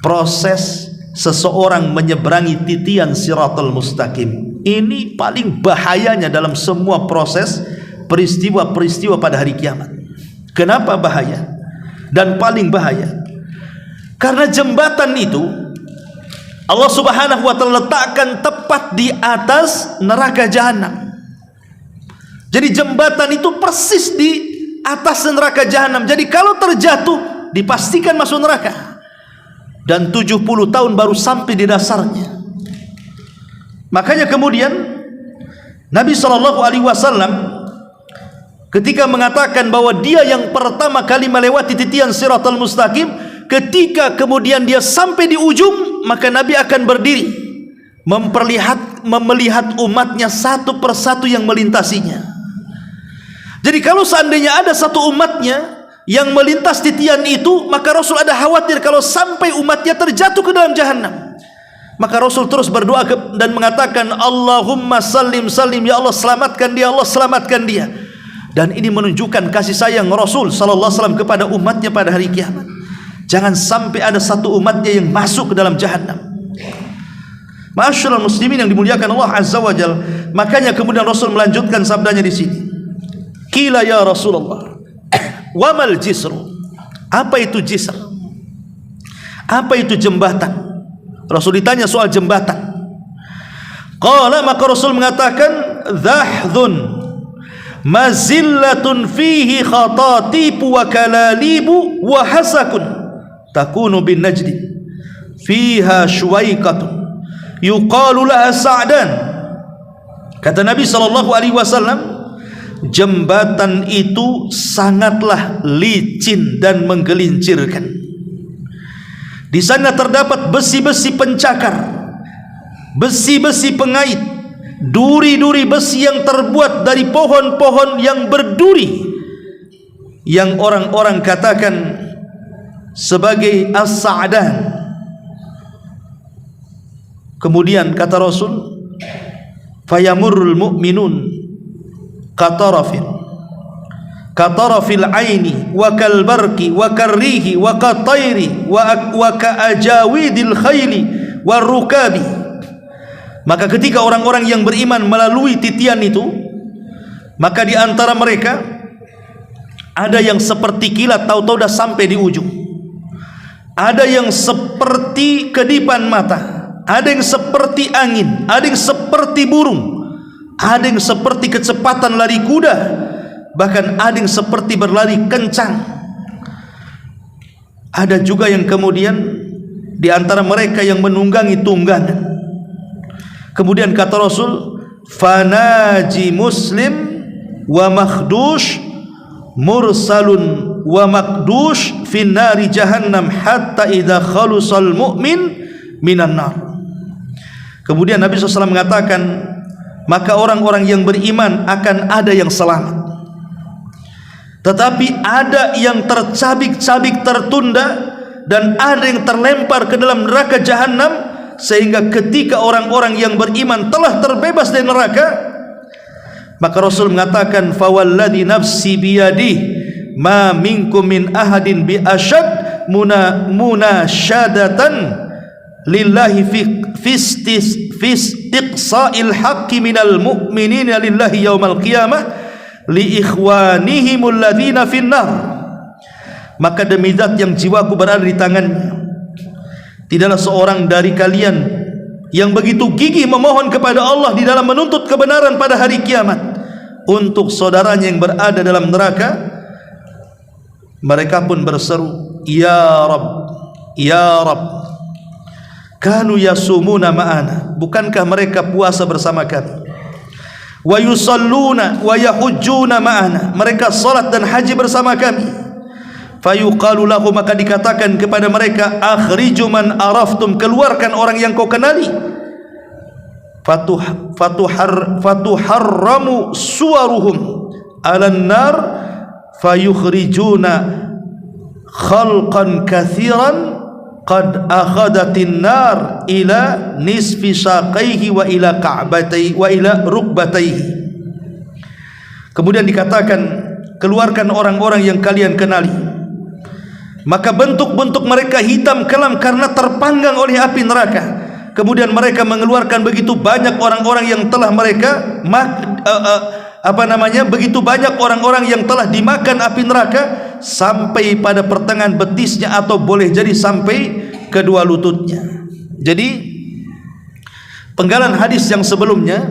Proses seseorang menyeberangi titian siratal mustaqim. Ini paling bahayanya dalam semua proses peristiwa-peristiwa pada hari kiamat. Kenapa bahaya? Dan paling bahaya karena jembatan itu Allah Subhanahu wa ta'ala letakkan tepat di atas neraka jahanam. Jadi jembatan itu persis di atas neraka jahanam. Jadi kalau terjatuh dipastikan masuk neraka. Dan 70 tahun baru sampai di dasarnya. Makanya kemudian Nabi SAW ketika mengatakan bahwa dia yang pertama kali melewati titian siratal mustaqim, ketika kemudian dia sampai di ujung, maka Nabi akan berdiri melihat umatnya satu persatu yang melintasinya. Jadi kalau seandainya ada satu umatnya yang melintas titian itu, maka Rasul ada khawatir kalau sampai umatnya terjatuh ke dalam jahanam. Maka Rasul terus berdoa dan mengatakan, Allahumma sallim sallim, ya Allah selamatkan dia, Allah selamatkan dia. Dan ini menunjukkan kasih sayang Rasul sallallahu alaihi wasallam kepada umatnya pada hari kiamat. Jangan sampai ada satu umatnya yang masuk ke dalam jahanam. Ma'asyiral muslimin yang dimuliakan Allah Azza wa Jalla. Makanya kemudian Rasul melanjutkan sabdanya di sini. Qila ya Rasulullah, wa mal jisru? Apa itu jisr? Apa itu jembatan? Rasul ditanya soal jembatan. Qala, maka Rasul mengatakan, dhahdhun mazillatun fihi khatatibu wa kalalibu wa hasakun takunu bin najdi fiha syuwaikatun yuqalu laha sa'dan. Kata Nabi SAW, jembatan itu sangatlah licin dan menggelincirkan. Di sana terdapat besi-besi pencakar, besi-besi pengait, duri-duri besi yang terbuat dari pohon-pohon yang berduri, yang orang-orang katakan sebagai as-sa'dan. Kemudian kata Rasul, fayamurrul mu'minun katarafil aini wa kalbarki wa karrihi wa katairi wa kaajawidil khayli wa rukabi. Maka ketika orang-orang yang beriman melalui titian itu, maka di antara mereka ada yang seperti kilat, tahu-tahu dah sampai di ujung. Ada yang seperti kedipan mata, ada yang seperti angin, ada yang seperti burung, ada yang seperti kecepatan lari kuda, bahkan ada yang seperti berlari kencang. Ada juga yang kemudian di antara mereka yang menunggangi tunggangan. Kemudian kata Rasul, fanaji muslim wa makhdush mursalun wa makdush fin nari jahannam hatta idza khalusal mu'min minan nar. Kemudian Nabi SAW mengatakan, maka orang-orang yang beriman akan ada yang selamat, tetapi ada yang tercabik-cabik, tertunda, dan ada yang terlempar ke dalam neraka jahanam, sehingga ketika orang-orang yang beriman telah terbebas dari neraka, maka Rasul mengatakan, fawalladhi nafsi biyadih ma minkum min ahadin bi asyad munasyadatan lillahi fi istiqsa'il haqqi minal mu'minina lillahi yaumal qiyamah li ikhwanihimul ladzina finnar. Maka demi zat yang jiwaku berada di tangannya, tidaklah seorang dari kalian yang begitu gigih memohon kepada Allah di dalam menuntut kebenaran pada hari kiamat untuk saudaranya yang berada dalam neraka. Mereka pun berseru, ya Rabb, ya Rabb, kanu yasumuna ma'ana, bukankah mereka puasa bersama kami, wa yusalluna wa yahujjuna ma'ana, mereka salat dan haji bersama kami. Fayuqalu lahu, maka dikatakan kepada mereka, akhriju man araftum, keluarkan orang yang kau kenali. Fatuharramu suwaruhum alan nar fayukhrijuna khalqan kathiran qad akhadatin nar ila nisfi saqaihi wa ila ka'bataihi wa ila rukbataihi. Kemudian dikatakan, keluarkan orang-orang yang kalian kenali. Maka bentuk-bentuk mereka hitam kelam karena terpanggang oleh api neraka. Kemudian mereka mengeluarkan begitu banyak orang-orang yang telah mereka begitu banyak orang-orang yang telah dimakan api neraka sampai pada pertengahan betisnya, atau boleh jadi sampai kedua lututnya. Jadi penggalan hadis yang sebelumnya,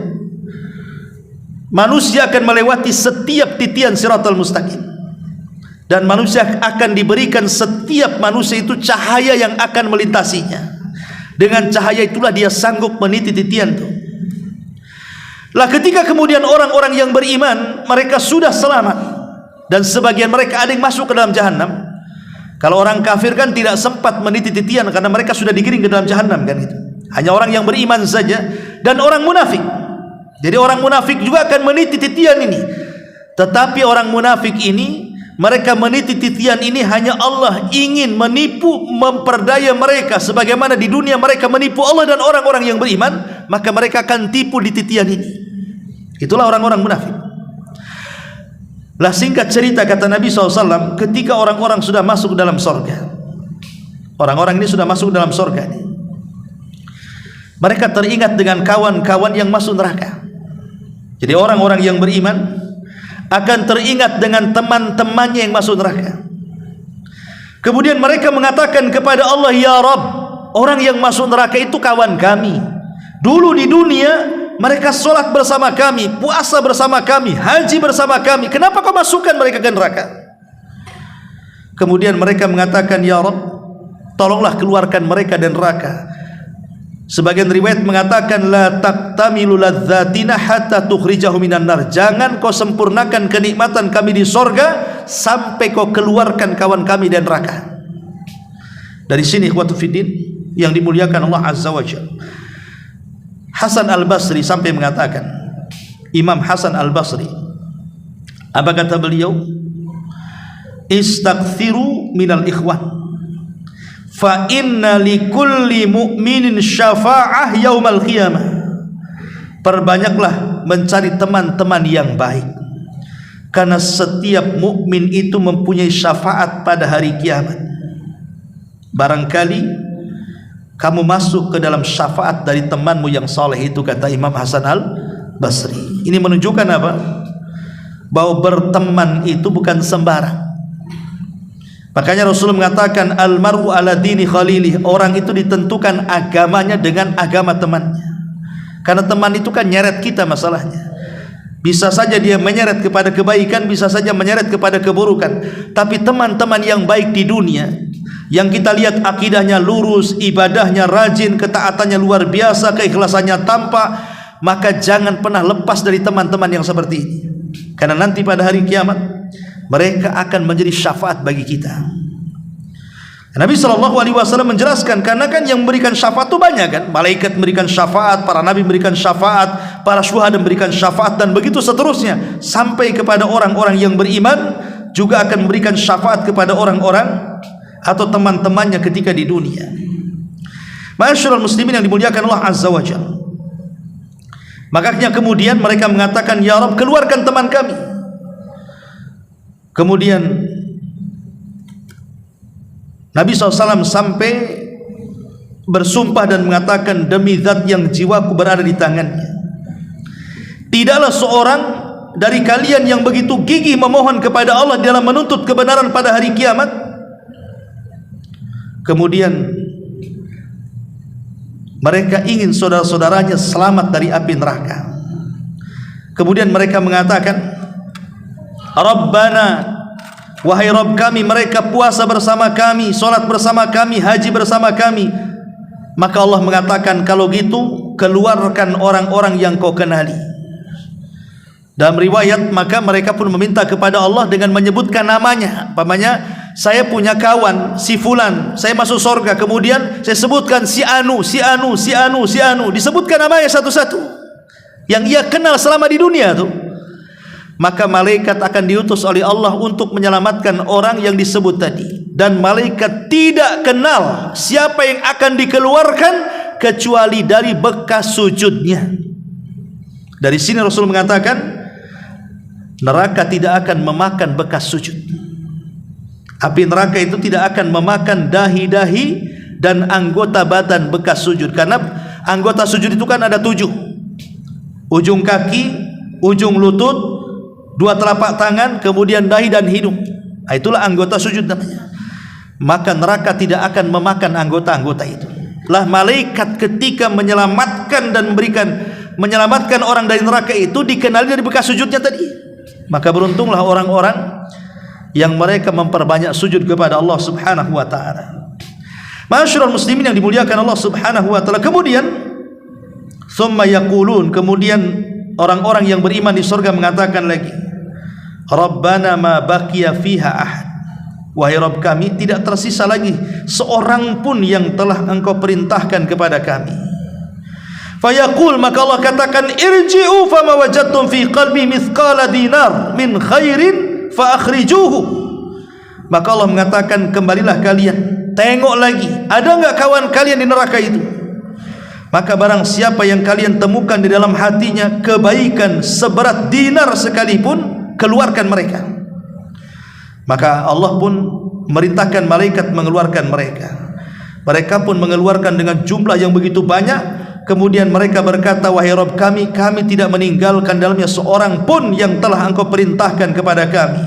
manusia akan melewati setiap titian Siratal Mustaqim, dan manusia akan diberikan, setiap manusia itu cahaya yang akan melintasinya. Dengan cahaya itulah dia sanggup meniti titian itu. Lah ketika kemudian orang-orang yang beriman, mereka sudah selamat, dan sebagian mereka ada yang masuk ke dalam jahanam. Kalau orang kafir kan tidak sempat meniti titian karena mereka sudah digiring ke dalam jahanam kan itu. Hanya orang yang beriman saja dan orang munafik. Jadi orang munafik juga akan meniti titian ini. Tetapi orang munafik ini, mereka meniti titian ini hanya Allah ingin menipu, memperdaya mereka sebagaimana di dunia mereka menipu Allah dan orang-orang yang beriman, maka mereka akan tipu di titian ini. Itulah orang-orang munafik. Lah singkat cerita, kata Nabi SAW, ketika orang-orang sudah masuk dalam sorga, orang-orang ini sudah masuk dalam sorga ini, mereka teringat dengan kawan-kawan yang masuk neraka. Jadi orang-orang yang beriman akan teringat dengan teman-temannya yang masuk neraka. Kemudian mereka mengatakan kepada Allah, ya Rabb, orang yang masuk neraka itu kawan kami. Dulu di dunia mereka sholat bersama kami, puasa bersama kami, haji bersama kami. Kenapa kau masukkan mereka ke neraka? Kemudian mereka mengatakan, ya Rabb, tolonglah keluarkan mereka dari neraka. Sebagian riwayat mengatakan, la taqtamilu ladzatina hatta tukhrijahu minan nar, jangan kau sempurnakan kenikmatan kami di sorga sampai kau keluarkan kawan kami dari neraka. Dari sini ikhwatu fiddin yang dimuliakan Allah Azza wa Jalla, Hasan Al-Basri sampai mengatakan, Imam Hasan Al-Basri, apa kata beliau? Istaghfiru minal ikhwan, fa inna likulli mu'minin syafa'ah yaumal qiyamah. Perbanyaklah mencari teman-teman yang baik, karena setiap mukmin itu mempunyai syafaat pada hari kiamat. Barangkali kamu masuk ke dalam syafaat dari temanmu yang saleh itu, kata Imam Hasan Al-Basri. Ini menunjukkan apa? Bahwa berteman itu bukan sembarang. Makanya Rasulullah mengatakan, almaru ala dini khalilih, orang itu ditentukan agamanya dengan agama temannya. Karena teman itu kan nyeret kita masalahnya. Bisa saja dia menyeret kepada kebaikan, bisa saja menyeret kepada keburukan. Tapi teman-teman yang baik di dunia, yang kita lihat akidahnya lurus, ibadahnya rajin, ketaatannya luar biasa, keikhlasannya tampak, maka jangan pernah lepas dari teman-teman yang seperti ini. Karena nanti pada hari kiamat, mereka akan menjadi syafaat bagi kita. Nabi SAW menjelaskan, karena kan yang memberikan syafaat itu banyak kan, malaikat memberikan syafaat, para nabi memberikan syafaat, para syuhada memberikan syafaat, dan begitu seterusnya sampai kepada orang-orang yang beriman juga akan memberikan syafaat kepada orang-orang atau teman-temannya ketika di dunia. Ma'asyiral muslimin yang dimuliakan Allah Azza wa Jalla, makanya kemudian mereka mengatakan, ya Rabb, keluarkan teman kami. Kemudian Nabi SAW sampai bersumpah dan mengatakan, demi zat yang jiwaku berada di tangannya, tidaklah seorang dari kalian yang begitu gigih memohon kepada Allah dalam menuntut kebenaran pada hari kiamat, kemudian mereka ingin saudara-saudaranya selamat dari api neraka. Kemudian mereka mengatakan, Rabbana, wahai Rabb kami, mereka puasa bersama kami, solat bersama kami, haji bersama kami. Maka Allah mengatakan, kalau gitu keluarkan orang-orang yang kau kenali. Dalam riwayat, maka mereka pun meminta kepada Allah dengan menyebutkan namanya. Umpamanya, saya punya kawan si fulan, saya masuk surga, kemudian saya sebutkan si anu, si anu, si anu, si anu, disebutkan namanya satu-satu yang ia kenal selama di dunia tuh. Maka malaikat akan diutus oleh Allah untuk menyelamatkan orang yang disebut tadi, dan malaikat tidak kenal siapa yang akan dikeluarkan kecuali dari bekas sujudnya. Dari sini Rasul mengatakan, neraka tidak akan memakan bekas sujud. Api neraka itu tidak akan memakan dahi-dahi dan anggota badan bekas sujud, karena anggota sujud itu kan ada 7: ujung kaki, ujung lutut, 2 telapak tangan, kemudian dahi dan hidung. Itulah anggota sujud namanya. Maka neraka tidak akan memakan anggota-anggota itu. Lah malaikat ketika menyelamatkan dan menyelamatkan orang dari neraka itu dikenali dari bekas sujudnya tadi. Maka beruntunglah orang-orang yang mereka memperbanyak sujud kepada Allah Subhanahu wa taala. Ma'asyiral muslimin yang dimuliakan Allah Subhanahu wa taala. Kemudian tsumma yaqulun, kemudian orang-orang yang beriman di surga mengatakan lagi, Rabbana ma baqiya fiha ahad, wahai Rabb kami, tidak tersisa lagi seorang pun yang telah Engkau perintahkan kepada kami. Fayaqul, maka Allah katakan, irji'u fama wajadtum fi qalbi mithqala dinar min khairin fa akhrijuhu. Maka Allah mengatakan, kembalilah kalian, tengok lagi, ada enggak kawan kalian di neraka itu? Maka barang siapa yang kalian temukan di dalam hatinya kebaikan seberat dinar sekalipun, keluarkan mereka. Maka Allah pun merintahkan malaikat mengeluarkan mereka. Mereka pun mengeluarkan dengan jumlah yang begitu banyak. Kemudian mereka berkata, wahai Rabb kami, kami tidak meninggalkan dalamnya seorang pun yang telah Engkau perintahkan kepada kami.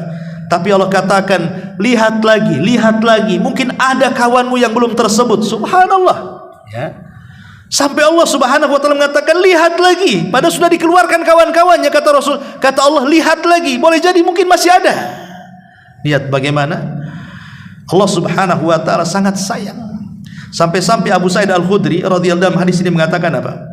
Tapi Allah katakan, lihat lagi, mungkin ada kawanmu yang belum tersebut. Subhanallah, ya. Sampai Allah Subhanahu wa taala mengatakan, lihat lagi, padahal sudah dikeluarkan kawan-kawannya. Kata Rasul, kata Allah, lihat lagi, boleh jadi mungkin masih ada. Lihat bagaimana Allah Subhanahu wa taala sangat sayang. Sampai-sampai Abu Sa'id Al-Khudri radhiyallahu anhu hadis ini mengatakan apa?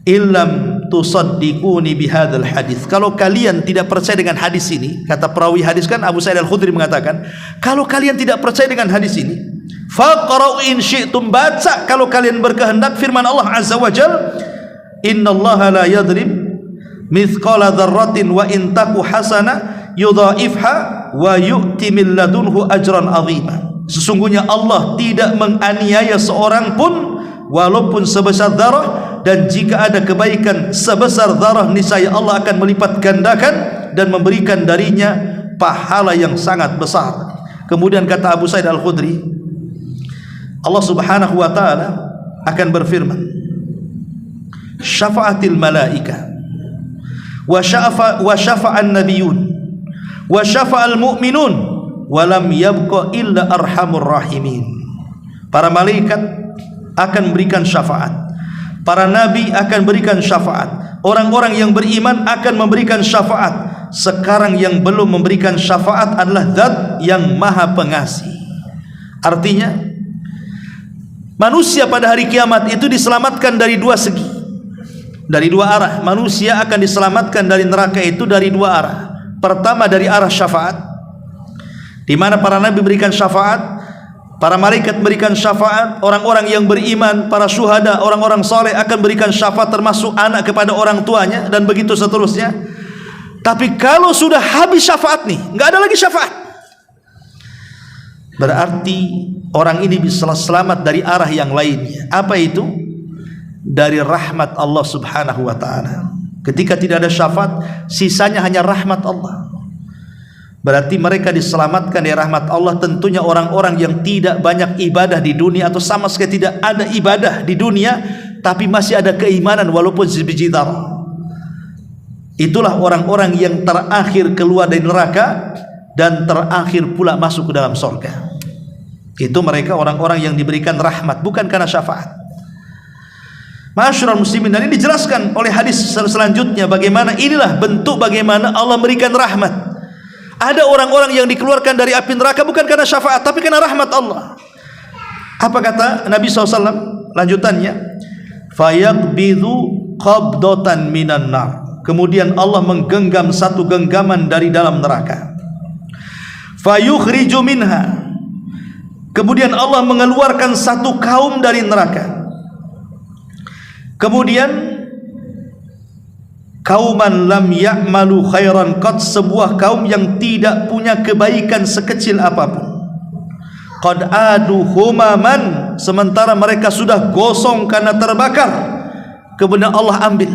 Illam tusaddiquni bihadzal hadis. Kalau kalian tidak percaya dengan hadis ini, kata perawi hadis kan Abu Sa'id Al-Khudri mengatakan, kalau kalian tidak percaya dengan hadis ini, faqra'u in syi'tum, baca kalau kalian berkehendak firman Allah Azza wa Jalla, innallaha la yadrib mithqala dzarratin wa in taku hasana yudha'ifha wa yu'ti min ladunhu ajran 'azima. Sesungguhnya Allah tidak menganiaya seorang pun walaupun sebesar zarah, dan jika ada kebaikan sebesar zarah niscaya Allah akan melipat gandakan dan memberikan darinya pahala yang sangat besar. Kemudian kata Abu Sa'id Al-Khudri, Allah Subhanahu wa taala akan berfirman, syafa'atil malaika wa syafa'an nabiyyun wa syafa'al mu'minun walam yabqa illa arhamur rahimin. Para malaikat akan berikan syafaat, para nabi akan berikan syafaat, orang-orang yang beriman akan memberikan syafaat. Sekarang yang belum memberikan syafaat adalah Zat yang Maha Pengasih. Artinya manusia pada hari kiamat itu diselamatkan dari 2 segi, dari 2 arah. Manusia akan diselamatkan dari neraka itu dari 2 arah. Pertama dari arah syafaat, di mana para nabi memberikan syafaat, para malaikat memberikan syafaat, orang-orang yang beriman, para syuhada, orang-orang saleh akan berikan syafaat, termasuk anak kepada orang tuanya, dan begitu seterusnya. Tapi kalau sudah habis syafaat nih, nggak ada lagi syafaat, berarti orang ini bisa selamat dari arah yang lainnya. Apa itu? Dari rahmat Allah subhanahu wa ta'ala. Ketika tidak ada syafaat, sisanya hanya rahmat Allah. Berarti mereka diselamatkan dari rahmat Allah. Tentunya orang-orang yang tidak banyak ibadah di dunia, atau sama sekali tidak ada ibadah di dunia, tapi masih ada keimanan walaupun sebiji zarah. Itulah orang-orang yang terakhir keluar dari neraka dan terakhir pula masuk ke dalam surga. Itu mereka orang-orang yang diberikan rahmat, bukan karena syafaat. Ma'asyiral muslimin, dan ini dijelaskan oleh hadis selanjutnya bagaimana inilah bentuk bagaimana Allah memberikan rahmat. Ada orang-orang yang dikeluarkan dari api neraka bukan karena syafaat, tapi karena rahmat Allah. Apa kata Nabi SAW lanjutannya? Fayaqbidhu qabdatan minan nar. Kemudian Allah menggenggam satu genggaman dari dalam neraka. Fayukhriju minha. Kemudian Allah mengeluarkan satu kaum dari neraka. Kemudian kauman lam ya'malu khairan qad, sebuah kaum yang tidak punya kebaikan sekecil apapun. Qad adu humaman, sementara mereka sudah gosong karena terbakar. Kemudian Allah ambil,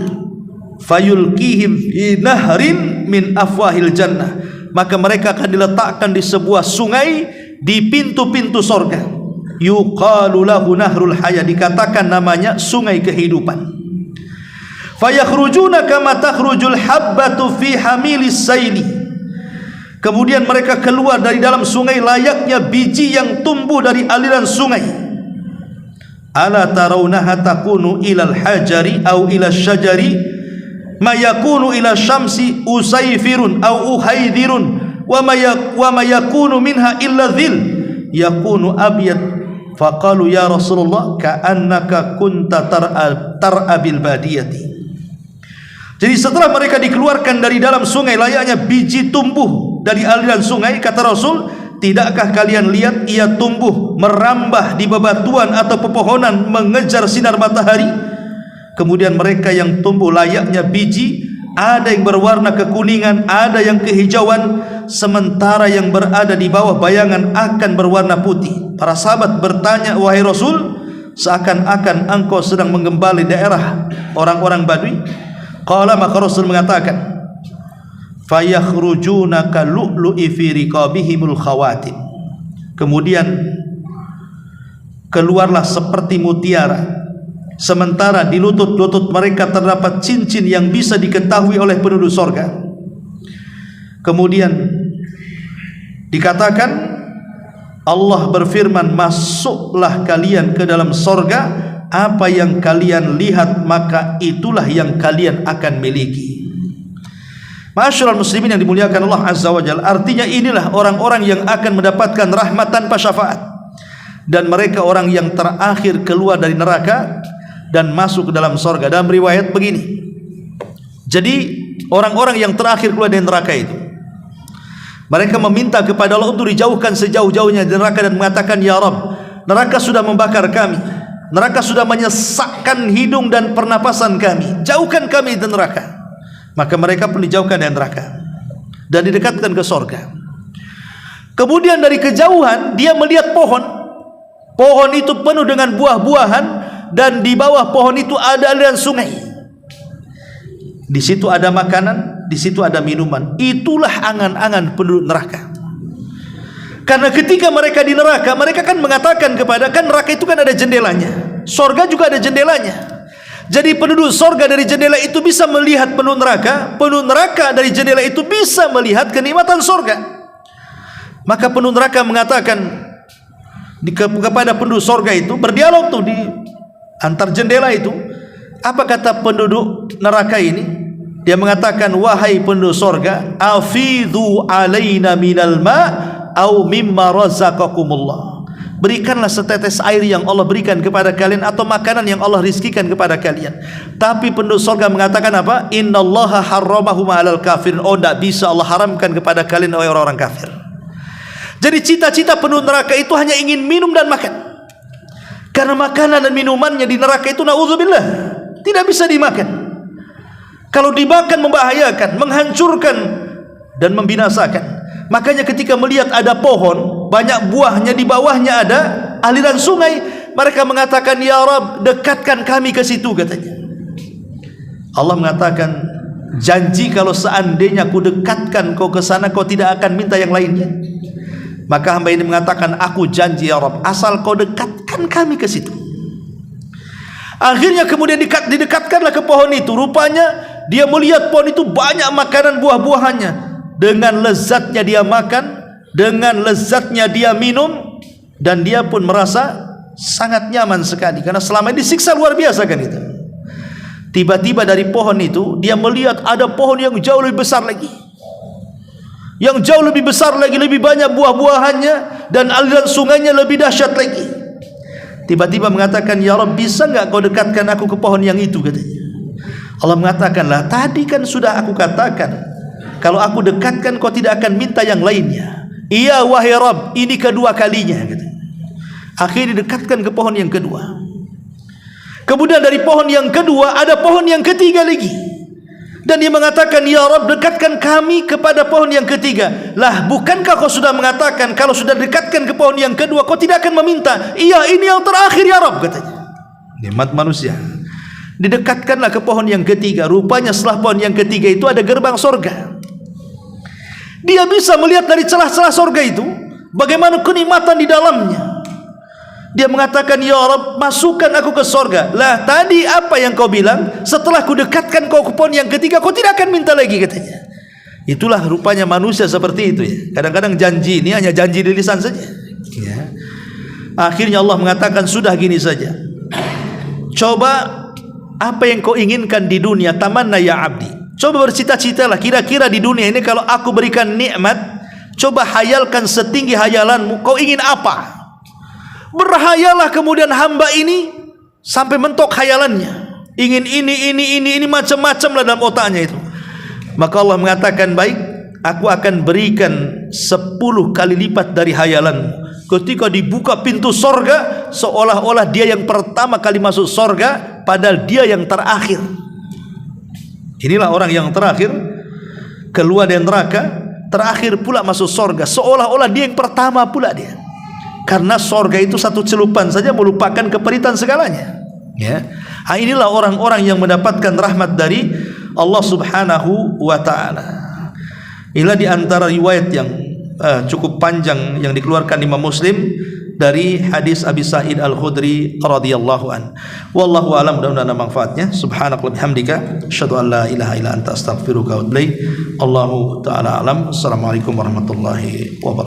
fayulqihim fi nahrin min afwahil jannah, maka mereka akan diletakkan di sebuah sungai di pintu-pintu sorga. Yuqalu lahu nahrul haya, dikatakan namanya sungai kehidupan. Fayakhrujuna kama takhrujul habbatu fi hamilis saili. Kemudian mereka keluar dari dalam sungai layaknya biji yang tumbuh dari aliran sungai. Ala tarawnaha takunu ilal hajari au ila syajari ma yakunu ila syamsi usayfirun au uhaydirun wa ma yakunu minha illa dhil yakunu abyad. Faqalu ya Rasulullah ka'annaka kunta tar'a bil badiyati. Jadi setelah mereka dikeluarkan dari dalam sungai layaknya biji tumbuh dari aliran sungai, kata Rasul, tidakkah kalian lihat ia tumbuh merambah di bebatuan atau pepohonan mengejar sinar matahari? Kemudian mereka yang tumbuh layaknya biji, ada yang berwarna kekuningan, ada yang kehijauan, sementara yang berada di bawah bayangan akan berwarna putih. Para sahabat bertanya, wahai Rasul, seakan-akan engkau sedang menggembali daerah orang-orang Badui. Qala, maka Rasul mengatakan, fayakhrujuna kalu'lu'i fi riqabihimul khawatim. Kemudian keluarlah seperti mutiara, sementara di lutut-lutut mereka terdapat cincin yang bisa diketahui oleh penduduk sorga. Kemudian dikatakan, Allah berfirman, masuklah kalian ke dalam sorga, apa yang kalian lihat maka itulah yang kalian akan miliki. Ma'asyiral muslimin yang dimuliakan Allah Azza wa Jalla, artinya inilah orang-orang yang akan mendapatkan rahmat tanpa syafaat, dan mereka orang yang terakhir keluar dari neraka dan masuk ke dalam sorga. Dalam riwayat begini, jadi orang-orang yang terakhir keluar dari neraka itu, mereka meminta kepada Allah untuk dijauhkan sejauh-jauhnya dari neraka dan mengatakan, ya Rabb, neraka sudah membakar kami, neraka sudah menyesakkan hidung dan pernapasan kami, jauhkan kami dari neraka. Maka mereka pun dijauhkan dari neraka dan didekatkan ke sorga. Kemudian dari kejauhan dia melihat pohon. Pohon itu penuh dengan buah-buahan, dan di bawah pohon itu ada aliran sungai. Di situ ada makanan, di situ ada minuman. Itulah angan-angan penduduk neraka. Karena ketika mereka di neraka, mereka kan mengatakan kepada, kan neraka itu kan ada jendelanya, sorga juga ada jendelanya. Jadi penduduk sorga dari jendela itu bisa melihat penduduk neraka dari jendela itu bisa melihat kenikmatan sorga. Maka penduduk neraka mengatakan kepada penduduk sorga itu, berdialog tuh di antar jendela itu. Apa kata penduduk neraka ini? Dia mengatakan, wahai penduduk sorga, afidhu alaina minal ma' au mimma razaqakumullah. Berikanlah setetes air yang Allah berikan kepada kalian, atau makanan yang Allah rizkikan kepada kalian. Tapi penduduk surga mengatakan apa? Innallaha harramahum 'alal kafirin. Oh, tidak bisa Allah haramkan kepada kalian oleh orang-orang kafir. Jadi cita-cita penuh neraka itu hanya ingin minum dan makan. Karena makanan dan minumannya di neraka itu na'udzubillah tidak bisa dimakan. Kalau dimakan membahayakan, menghancurkan dan membinasakan. Makanya ketika melihat ada pohon, banyak buahnya, di bawahnya ada aliran sungai, mereka mengatakan, ya Rabb, dekatkan kami ke situ, katanya. Allah mengatakan, janji kalau seandainya ku dekatkan kau ke sana, kau tidak akan minta yang lainnya. Maka hamba ini mengatakan, aku janji ya Rabb, asal kau dekatkan kami ke situ. Akhirnya kemudian didekatkanlah ke pohon itu. Rupanya dia melihat pohon itu banyak makanan buah-buahannya. Dengan lezatnya dia makan, dengan lezatnya dia minum, dan dia pun merasa sangat nyaman sekali. Karena selama ini disiksa luar biasa kan itu. Tiba-tiba dari pohon itu dia melihat ada pohon yang jauh lebih besar lagi. Yang jauh lebih besar lagi, lebih banyak buah-buahannya, dan aliran sungainya lebih dahsyat lagi. Tiba-tiba mengatakan, ya Rabb, bisa enggak kau dekatkan aku ke pohon yang itu, katanya. Allah mengatakanlah, tadi kan sudah aku katakan, kalau aku dekatkan kau tidak akan minta yang lainnya. Iya wahai Rabb, ini kedua kalinya, katanya. Akhirnya didekatkan ke pohon yang kedua. Kemudian dari pohon yang kedua ada pohon yang ketiga lagi. Dan dia mengatakan, ya Rabb, dekatkan kami kepada pohon yang ketiga. Lah, bukankah kau sudah mengatakan kalau sudah dekatkan ke pohon yang kedua kau tidak akan meminta? Iya, ini yang terakhir ya Rabb, katanya. Nikmat manusia. Didekatkanlah ke pohon yang ketiga. Rupanya setelah pohon yang ketiga itu ada gerbang sorga. Dia bisa melihat dari celah-celah sorga itu bagaimana kenikmatan di dalamnya. Dia mengatakan, ya Rabb, masukkan aku ke sorga. Lah, tadi apa yang kau bilang? Setelah ku dekatkan kau ke pohon yang ketiga, kau tidak akan minta lagi, katanya. Itulah rupanya manusia seperti itu ya. Kadang-kadang janji ini hanya janji di lisan saja ya. Akhirnya Allah mengatakan, sudah gini saja, coba apa yang kau inginkan di dunia, tamanna ya abdi. Coba bercita-citalah, kira-kira di dunia ini kalau aku berikan nikmat, coba hayalkan setinggi hayalanmu, kau ingin apa? Berhayalah kemudian hamba ini sampai mentok hayalannya, ingin ini macam-macam lah dalam otaknya itu. Maka Allah mengatakan, baik, aku akan berikan 10 kali lipat dari hayalanmu. Ketika dibuka pintu sorga, seolah-olah dia yang pertama kali masuk sorga, padahal dia yang terakhir. Inilah orang yang terakhir keluar dari neraka, terakhir pula masuk sorga, seolah-olah dia yang pertama pula dia. Karena sorga itu satu celupan saja melupakan keperitan segalanya ya. Inilah orang-orang yang mendapatkan rahmat dari Allah subhanahu wa ta'ala. Inilah di antara riwayat yang cukup panjang yang dikeluarkan Imam Muslim dari hadis Abi Sa'id Al-Khudri radhiyallahu an. Wallahu a'lam, mudah-mudahan manfaatnya. Subhanakallahumma bihamdika, asyhadu an la ilaha illa anta astaghfiruka wa atubu ilaik. Allahu ta'ala alam. Assalamualaikum warahmatullahi wabarakatuh.